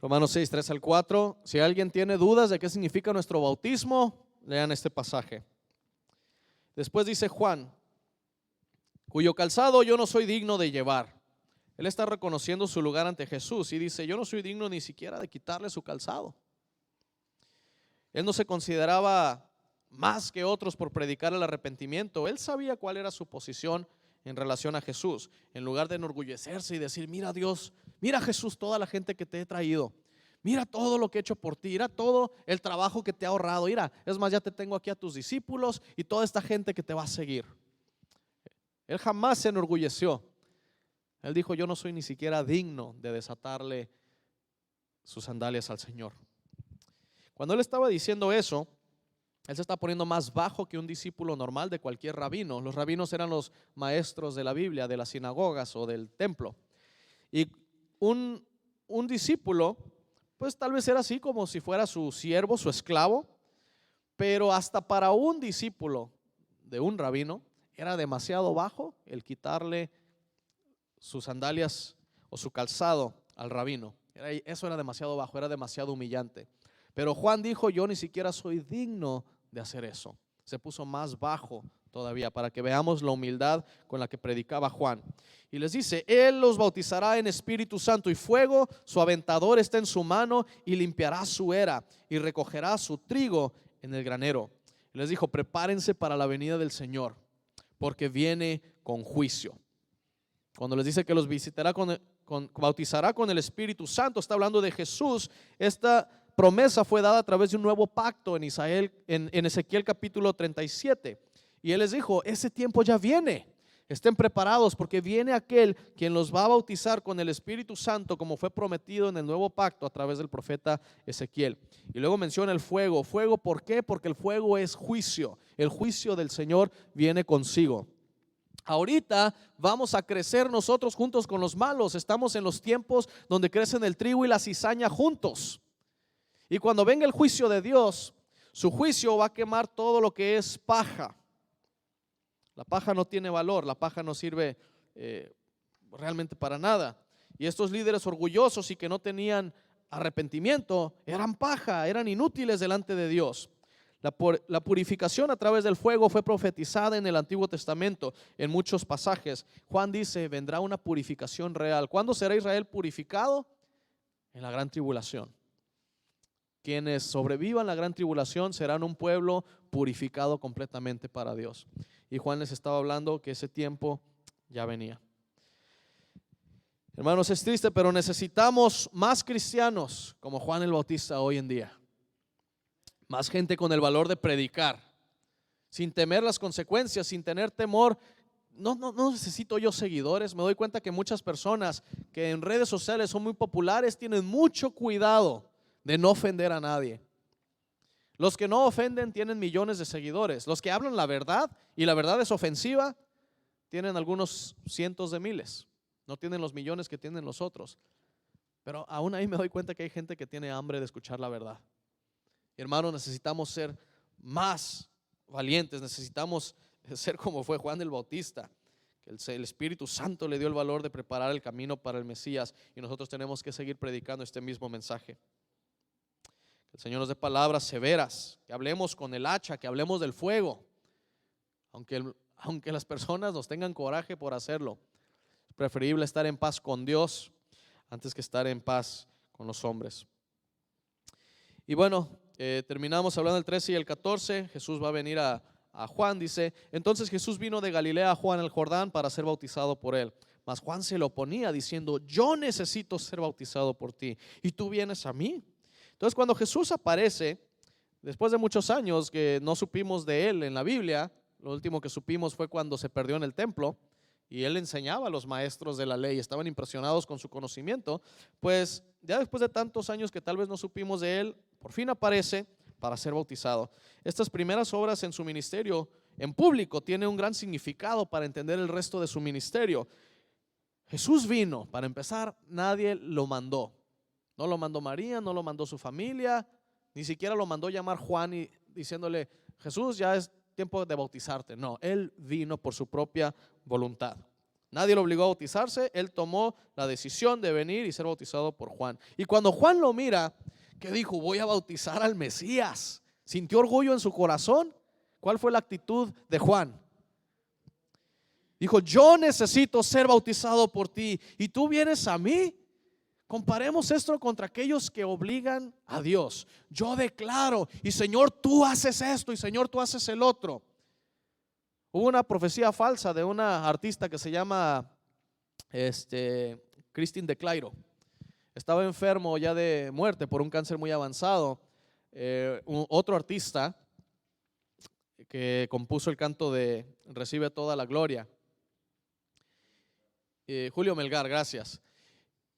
Romanos 6, 3 al 4. Si alguien tiene dudas de qué significa nuestro bautismo, lean este pasaje. Después dice Juan, cuyo calzado yo no soy digno de llevar. Él está reconociendo su lugar ante Jesús y dice, yo no soy digno ni siquiera de quitarle su calzado. Él no se consideraba más que otros por predicar el arrepentimiento. Él sabía cuál era su posición en relación a Jesús. En lugar de enorgullecerse y decir, mira Dios, mira Jesús, toda la gente que te he traído. Mira todo lo que he hecho por ti, mira todo el trabajo que te ha ahorrado. Mira, es más, ya te tengo aquí a tus discípulos y toda esta gente que te va a seguir. Él jamás se enorgulleció. Él dijo, yo no soy ni siquiera digno de desatarle sus sandalias al Señor. Cuando él estaba diciendo eso, él se está poniendo más bajo que un discípulo normal de cualquier rabino. Los rabinos eran los maestros de la Biblia, de las sinagogas o del templo. Y un discípulo, pues tal vez era así como si fuera su siervo, su esclavo, pero hasta para un discípulo de un rabino era demasiado bajo el quitarle sus sandalias o su calzado al rabino. Eso era demasiado bajo, era demasiado humillante. Pero Juan dijo, yo ni siquiera soy digno de hacer eso. Se puso más bajo todavía para que veamos la humildad con la que predicaba Juan. Y les dice, Él los bautizará en Espíritu Santo y fuego, su aventador está en su mano y limpiará su era y recogerá su trigo en el granero. Y les dijo, prepárense para la venida del Señor, porque viene con juicio. Cuando les dice que los visitará bautizará con el Espíritu Santo, está hablando de Jesús. Esta promesa fue dada a través de un nuevo pacto en Ezequiel capítulo 37. Y Él les dijo, ese tiempo ya viene. Estén preparados porque viene aquel quien los va a bautizar con el Espíritu Santo, como fue prometido en el nuevo pacto a través del profeta Ezequiel. Y luego menciona el fuego. ¿Fuego por qué? Porque el fuego es juicio. El juicio del Señor viene consigo. Ahorita vamos a crecer nosotros juntos con los malos. Estamos en los tiempos donde crecen el trigo y la cizaña juntos. Y cuando venga el juicio de Dios, su juicio va a quemar todo lo que es paja. La paja no tiene valor, la paja no sirve realmente para nada. Y estos líderes orgullosos y que no tenían arrepentimiento eran paja, eran inútiles delante de Dios. La purificación a través del fuego fue profetizada en el Antiguo Testamento en muchos pasajes. Juan dice, vendrá una purificación real. ¿Cuándo será Israel purificado? En la gran tribulación. Quienes sobrevivan la gran tribulación serán un pueblo purificado completamente para Dios. Y Juan les estaba hablando que ese tiempo ya venía. Hermanos, es triste, pero necesitamos más cristianos como Juan el Bautista hoy en día. Más gente con el valor de predicar, sin temer las consecuencias, sin tener temor. No necesito yo seguidores. Me doy cuenta que muchas personas que en redes sociales son muy populares tienen mucho cuidado de no ofender a nadie. Los que no ofenden tienen millones de seguidores. Los que hablan la verdad y la verdad es ofensiva tienen algunos cientos de miles. No tienen los millones que tienen los otros. Pero aún ahí me doy cuenta que hay gente que tiene hambre de escuchar la verdad. Hermanos, necesitamos ser más valientes, necesitamos ser como fue Juan el Bautista, que el Espíritu Santo le dio el valor de preparar el camino para el Mesías, y nosotros tenemos que seguir predicando este mismo mensaje. Que el Señor nos dé palabras severas, que hablemos con el hacha, que hablemos del fuego, aunque las personas nos tengan coraje por hacerlo. Es preferible estar en paz con Dios antes que estar en paz con los hombres. Y bueno, terminamos hablando del 13 y el 14. Jesús va a venir a Juan, dice, entonces Jesús vino de Galilea a Juan el Jordán para ser bautizado por él. Mas Juan se lo oponía diciendo, yo necesito ser bautizado por ti y tú vienes a mí. Entonces cuando Jesús aparece, después de muchos años que no supimos de él en la Biblia, lo último que supimos fue cuando se perdió en el templo y él enseñaba a los maestros de la ley, estaban impresionados con su conocimiento. Pues ya después de tantos años que tal vez no supimos de él, por fin aparece para ser bautizado. Estas primeras obras en su ministerio en público tienen un gran significado para entender el resto de su ministerio. Jesús vino, para empezar, nadie lo mandó. No lo mandó María, no lo mandó su familia, ni siquiera lo mandó llamar Juan y diciéndole, Jesús, ya es tiempo de bautizarte. No, él vino por su propia voluntad. Nadie lo obligó a bautizarse, él tomó la decisión de venir y ser bautizado por Juan. Y cuando Juan lo mira, ¿qué dijo? Voy a bautizar al Mesías. ¿Sintió orgullo en su corazón? ¿Cuál fue la actitud de Juan? Dijo, yo necesito ser bautizado por ti y tú vienes a mí. Comparemos esto contra aquellos que obligan a Dios. Yo declaro, y Señor, tú haces esto, y Señor, tú haces el otro. Hubo una profecía falsa de una artista que se llama Christine de Clairo. Estaba enfermo ya de muerte por un cáncer muy avanzado. Otro artista que compuso el canto de Recibe toda la gloria, Julio Melgar, gracias.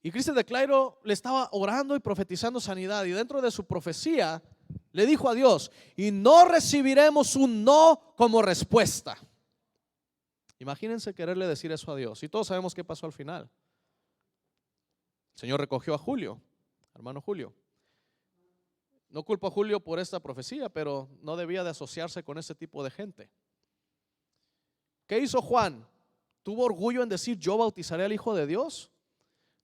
Y Christine de Clairo le estaba orando y profetizando sanidad, y dentro de su profecía le dijo a Dios, y no recibiremos un no como respuesta. Imagínense quererle decir eso a Dios, y todos sabemos qué pasó al final. El Señor recogió a Julio, hermano Julio. No culpo a Julio por esta profecía, pero no debía de asociarse con ese tipo de gente. ¿Qué hizo Juan? ¿Tuvo orgullo en decir yo bautizaré al Hijo de Dios?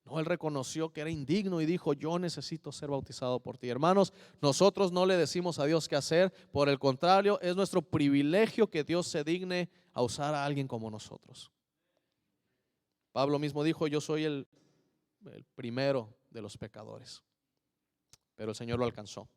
No, él reconoció que era indigno y dijo, yo necesito ser bautizado por ti. Hermanos, nosotros no le decimos a Dios qué hacer, por el contrario, es nuestro privilegio que Dios se digne a usar a alguien como nosotros. Pablo mismo dijo, yo soy el primero de los pecadores, pero el Señor lo alcanzó.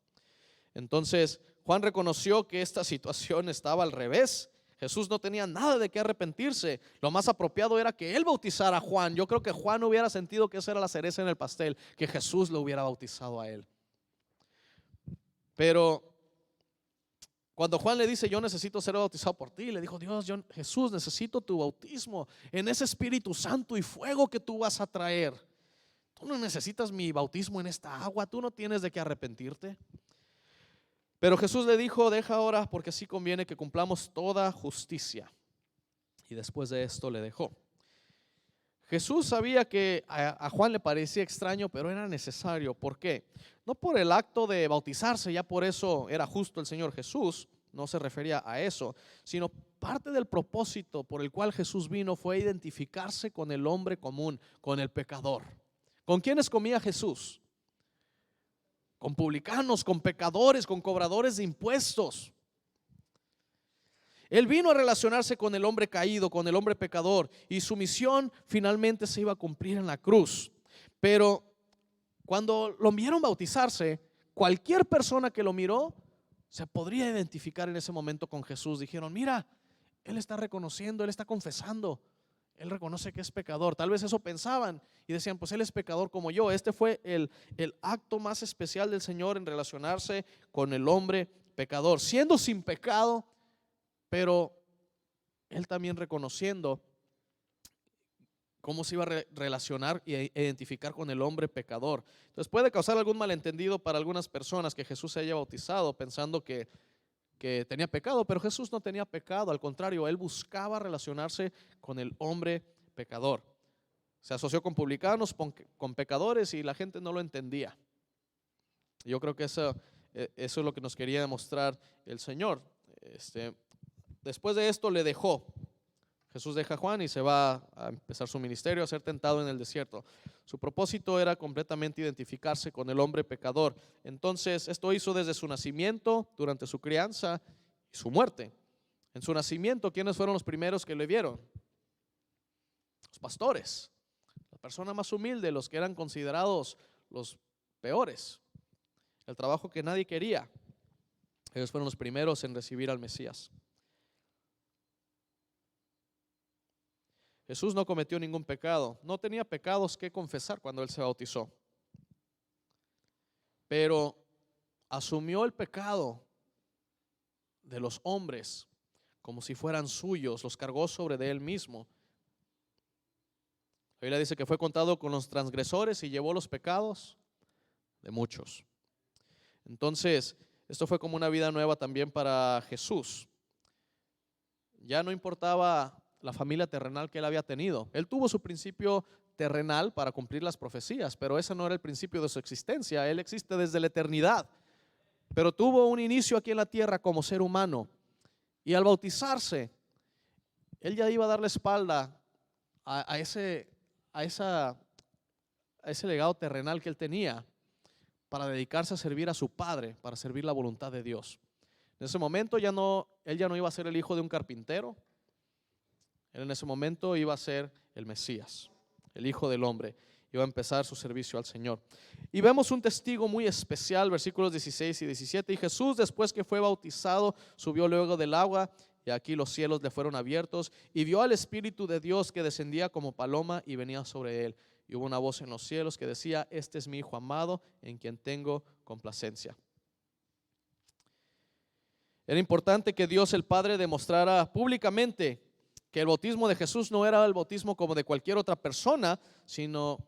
Entonces, Juan reconoció que esta situación estaba al revés. Jesús no tenía nada de qué arrepentirse. Lo más apropiado era que él bautizara a Juan. Yo creo que Juan hubiera sentido que esa era la cereza en el pastel, que Jesús lo hubiera bautizado a él. Pero cuando Juan le dice, yo necesito ser bautizado por ti, le dijo Dios, Jesús, necesito tu bautismo en ese Espíritu Santo y fuego que tú vas a traer. Tú no necesitas mi bautismo en esta agua, tú no tienes de qué arrepentirte. Pero Jesús le dijo, deja ahora porque así conviene que cumplamos toda justicia. Y después de esto le dejó. Jesús sabía que a Juan le parecía extraño, pero era necesario. ¿Por qué? No por el acto de bautizarse, ya por eso era justo el Señor Jesús, no se refería a eso, sino parte del propósito por el cual Jesús vino fue identificarse con el hombre común, con el pecador. ¿Con quiénes comía Jesús? Con publicanos, con pecadores, con cobradores de impuestos. Él vino a relacionarse con el hombre caído, con el hombre pecador, y su misión finalmente se iba a cumplir en la cruz. Pero cuando lo vieron bautizarse, cualquier persona que lo miró se podría identificar en ese momento con Jesús. Dijeron, mira, él está reconociendo, él está confesando, él reconoce que es pecador. Tal vez eso pensaban y decían, pues él es pecador como yo. Este fue el acto más especial del Señor en relacionarse con el hombre pecador, siendo sin pecado, pero él también reconociendo cómo se iba a relacionar e identificar con el hombre pecador. Entonces puede causar algún malentendido para algunas personas que Jesús se haya bautizado pensando que tenía pecado, pero Jesús no tenía pecado, al contrario, él buscaba relacionarse con el hombre pecador. Se asoció con publicanos, con pecadores, y la gente no lo entendía. Yo creo que eso es lo que nos quería demostrar el Señor. Después de esto le dejó. Jesús deja a Juan y se va a empezar su ministerio, a ser tentado en el desierto. Su propósito era completamente identificarse con el hombre pecador. Entonces, esto hizo desde su nacimiento, durante su crianza y su muerte. En su nacimiento, ¿quiénes fueron los primeros que le vieron? Los pastores, la persona más humilde, los que eran considerados los peores, el trabajo que nadie quería. Ellos fueron los primeros en recibir al Mesías. Jesús no cometió ningún pecado, no tenía pecados que confesar cuando él se bautizó, pero asumió el pecado de los hombres como si fueran suyos, los cargó sobre de él mismo. La Biblia dice que fue contado con los transgresores y llevó los pecados de muchos. Entonces, esto fue como una vida nueva también para Jesús. Ya no importaba la familia terrenal que él había tenido. Él tuvo su principio terrenal para cumplir las profecías, pero ese no era el principio de su existencia. Él existe desde la eternidad, pero tuvo un inicio aquí en la tierra como ser humano. Y al bautizarse, él ya iba a dar la espalda a ese legado terrenal que él tenía para dedicarse a servir a su Padre, para servir la voluntad de Dios. En ese momento él ya no iba a ser el hijo de un carpintero. Él en ese momento iba a ser el Mesías, el Hijo del Hombre. Iba a empezar su servicio al Señor. Y vemos un testigo muy especial, versículos 16 y 17. Y Jesús, después que fue bautizado, subió luego del agua, y aquí los cielos le fueron abiertos, y vio al Espíritu de Dios que descendía como paloma y venía sobre él. Y hubo una voz en los cielos que decía: este es mi Hijo amado, en quien tengo complacencia. Era importante que Dios el Padre demostrara públicamente que el bautismo de Jesús no era el bautismo como de cualquier otra persona, sino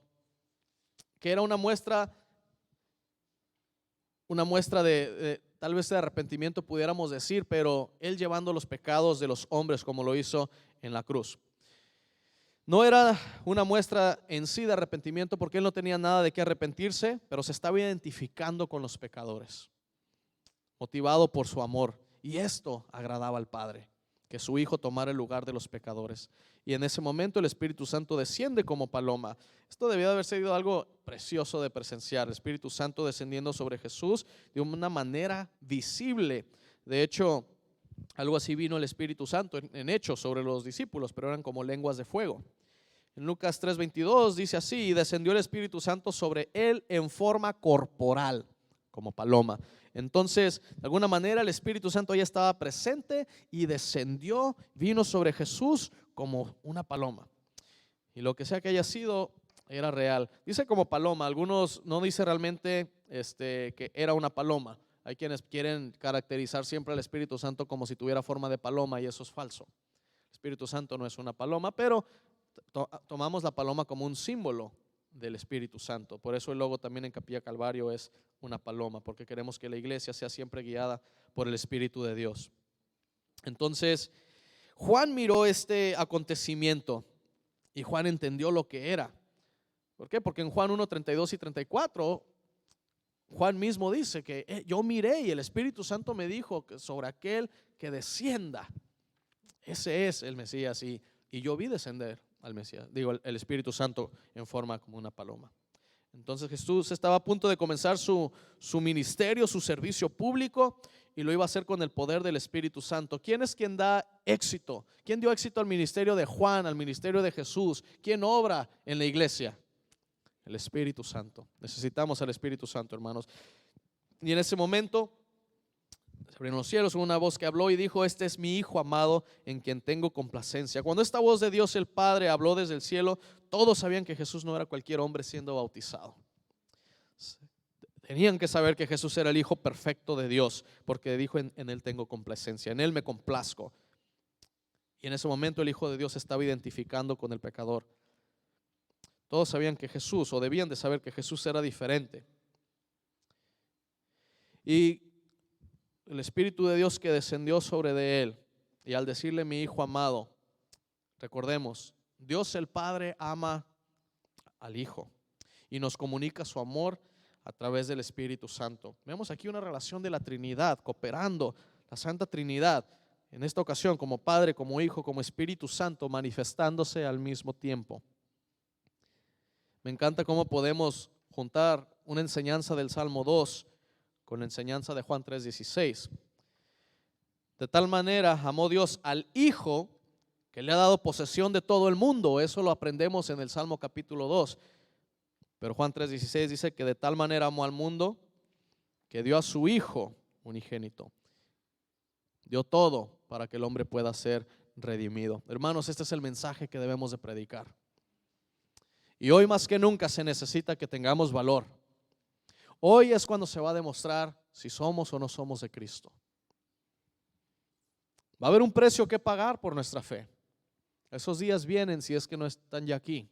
que era una muestra de tal vez de arrepentimiento, pudiéramos decir, pero Él llevando los pecados de los hombres como lo hizo en la cruz. No era una muestra en sí de arrepentimiento porque Él no tenía nada de qué arrepentirse, pero se estaba identificando con los pecadores, motivado por su amor. Y esto agradaba al Padre, que su Hijo tomara el lugar de los pecadores. Y en ese momento el Espíritu Santo desciende como paloma. Esto debía de haber sido algo precioso de presenciar, el Espíritu Santo descendiendo sobre Jesús de una manera visible. De hecho, algo así vino el Espíritu Santo en Hechos sobre los discípulos, pero eran como lenguas de fuego. En Lucas 3:22 dice así: y descendió el Espíritu Santo sobre él en forma corporal, como paloma. Entonces, de alguna manera el Espíritu Santo ya estaba presente y descendió, vino sobre Jesús como una paloma. Y lo que sea que haya sido, era real. Dice como paloma, algunos no dice realmente que era una paloma. Hay quienes quieren caracterizar siempre al Espíritu Santo como si tuviera forma de paloma, y eso es falso. El Espíritu Santo no es una paloma, pero tomamos la paloma como un símbolo del Espíritu Santo. Por eso el logo también en Capilla Calvario es una paloma, porque queremos que la iglesia sea siempre guiada por el Espíritu de Dios. Entonces, Juan miró este acontecimiento y Juan entendió lo que era. ¿Por qué? Porque en Juan 1, 32 y 34, Juan mismo dice que yo miré y el Espíritu Santo me dijo que sobre aquel que descienda, ese es el Mesías, y yo vi descender al Mesías, el Espíritu Santo en forma como una paloma. Entonces Jesús estaba a punto de comenzar su ministerio, su servicio público, y lo iba a hacer con el poder del Espíritu Santo. ¿Quién es quien da éxito? ¿Quién dio éxito al ministerio de Juan, al ministerio de Jesús? ¿Quién obra en la iglesia? El Espíritu Santo. Necesitamos al Espíritu Santo, hermanos. Y en ese momento se abrieron los cielos, hubo una voz que habló y dijo: este es mi Hijo amado, en quien tengo complacencia. Cuando esta voz de Dios el Padre habló desde el cielo, todos sabían que Jesús no era cualquier hombre siendo bautizado. Tenían que saber que Jesús era el Hijo perfecto de Dios, porque dijo: en Él tengo complacencia, en Él me complazco. Y en ese momento el Hijo de Dios se estaba identificando con el pecador. Todos sabían que Jesús, o debían de saber que Jesús era diferente. Y el Espíritu de Dios que descendió sobre de él, y al decirle mi Hijo amado, recordemos, Dios el Padre ama al Hijo y nos comunica su amor a través del Espíritu Santo. Vemos aquí una relación de la Trinidad, cooperando, la Santa Trinidad, en esta ocasión como Padre, como Hijo, como Espíritu Santo, manifestándose al mismo tiempo. Me encanta cómo podemos juntar una enseñanza del Salmo 2 con la enseñanza de Juan 3:16. De tal manera amó Dios al Hijo que le ha dado posesión de todo el mundo. Eso lo aprendemos en el Salmo capítulo 2. Pero Juan 3:16 dice que de tal manera amó al mundo que dio a su Hijo unigénito. Dio todo para que el hombre pueda ser redimido. Hermanos, este es el mensaje que debemos de predicar. Y hoy más que nunca se necesita que tengamos valor. Hoy es cuando se va a demostrar si somos o no somos de Cristo. Va a haber un precio que pagar por nuestra fe. Esos días vienen si es que no están ya aquí.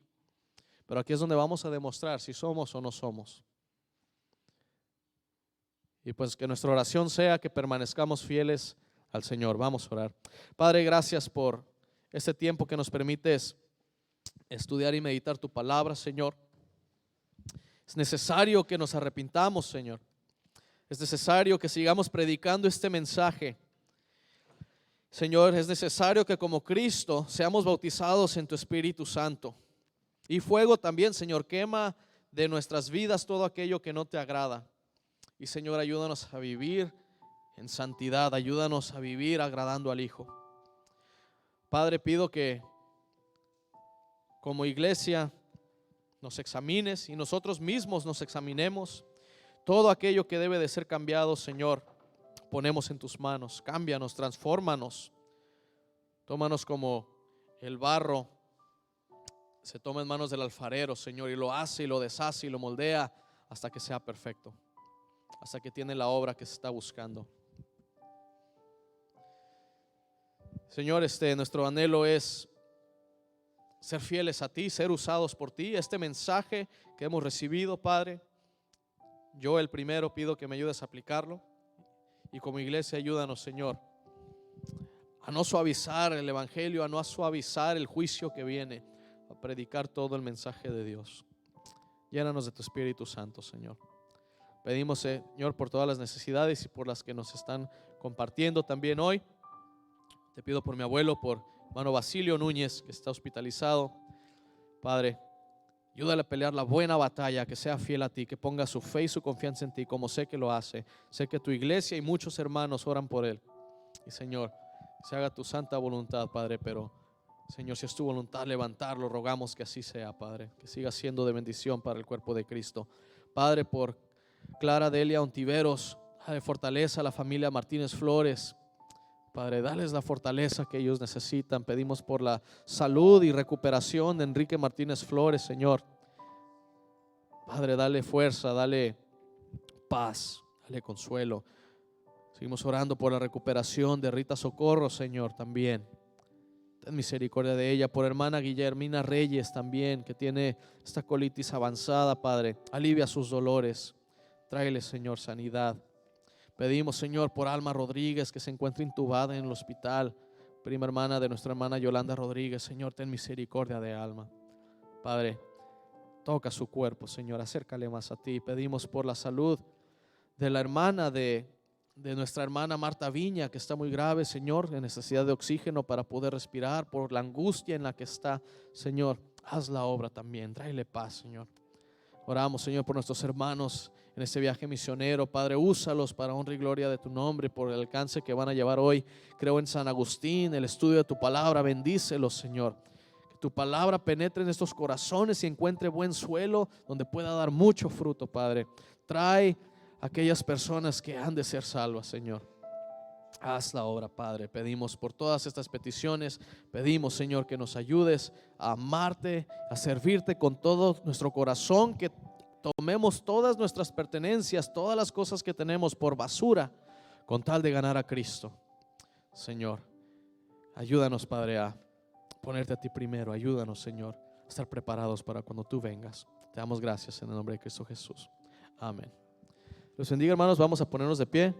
Pero aquí es donde vamos a demostrar si somos o no somos. Y pues que nuestra oración sea que permanezcamos fieles al Señor. Vamos a orar. Padre, gracias por este tiempo que nos permites estudiar y meditar tu palabra, Señor. Es necesario que nos arrepintamos, Señor. Es necesario que sigamos predicando este mensaje. Señor, es necesario que como Cristo seamos bautizados en tu Espíritu Santo. Y fuego también, Señor, quema de nuestras vidas todo aquello que no te agrada. Y Señor, ayúdanos a vivir en santidad, ayúdanos a vivir agradando al Hijo. Padre, pido que como iglesia nos examines y nosotros mismos nos examinemos. Todo aquello que debe de ser cambiado, Señor, ponemos en tus manos. Cámbianos, transfórmanos. Tómanos como el barro se toma en manos del alfarero, Señor, y lo hace y lo deshace y lo moldea hasta que sea perfecto, hasta que tiene la obra que se está buscando. Señor, nuestro anhelo es ser fieles a ti, ser usados por ti. Este mensaje que hemos recibido, Padre, yo el primero pido que me ayudes a aplicarlo, y como iglesia ayúdanos, Señor, a no suavizar el evangelio, a no suavizar el juicio que viene, a predicar todo el mensaje de Dios. Llénanos de tu Espíritu Santo, Señor. Pedimos, Señor, por todas las necesidades y por las que nos están compartiendo también hoy. Te pido por mi abuelo, por hermano Basilio Núñez, que está hospitalizado. Padre, ayúdale a pelear la buena batalla, que sea fiel a ti, que ponga su fe y su confianza en ti, como sé que lo hace. Sé que tu iglesia y muchos hermanos oran por él. Y Señor, se haga tu santa voluntad, Padre, pero Señor, si es tu voluntad levantarlo, rogamos que así sea, Padre, que siga siendo de bendición para el cuerpo de Cristo. Padre, por Clara Delia Ontiveros, dale fortaleza a la familia Martínez Flores. Padre, dales la fortaleza que ellos necesitan. Pedimos por la salud y recuperación de Enrique Martínez Flores, Señor. Padre, dale fuerza, dale paz, dale consuelo. Seguimos orando por la recuperación de Rita Socorro, Señor, también. Ten misericordia de ella. Por hermana Guillermina Reyes también, que tiene esta colitis avanzada, Padre. Alivia sus dolores. Tráele, Señor, sanidad. Pedimos, Señor, por Alma Rodríguez, que se encuentra intubada en el hospital. Prima hermana de nuestra hermana Yolanda Rodríguez. Señor, ten misericordia de Alma. Padre, toca su cuerpo, Señor. Acércale más a ti. Pedimos por la salud de la hermana de nuestra hermana Marta Viña, que está muy grave, Señor, en necesidad de oxígeno para poder respirar, por la angustia en la que está. Señor, haz la obra también, tráele paz, Señor. Oramos, Señor, por nuestros hermanos en este viaje misionero. Padre, úsalos para honra y gloria de tu nombre, por el alcance que van a llevar hoy. Creo en San Agustín, el estudio de tu palabra. Bendícelos, Señor. Que tu palabra penetre en estos corazones y encuentre buen suelo donde pueda dar mucho fruto, Padre. Trae aquellas personas que han de ser salvas, Señor. Haz la obra, Padre. Pedimos por todas estas peticiones. Pedimos, Señor, que nos ayudes a amarte, a servirte con todo nuestro corazón, que tomemos todas nuestras pertenencias, todas las cosas que tenemos por basura, con tal de ganar a Cristo. Señor, ayúdanos, Padre, a ponerte a ti primero. Ayúdanos, Señor, a estar preparados para cuando tú vengas. Te damos gracias en el nombre de Cristo Jesús. Amén. Los bendiga, hermanos. Vamos a ponernos de pie.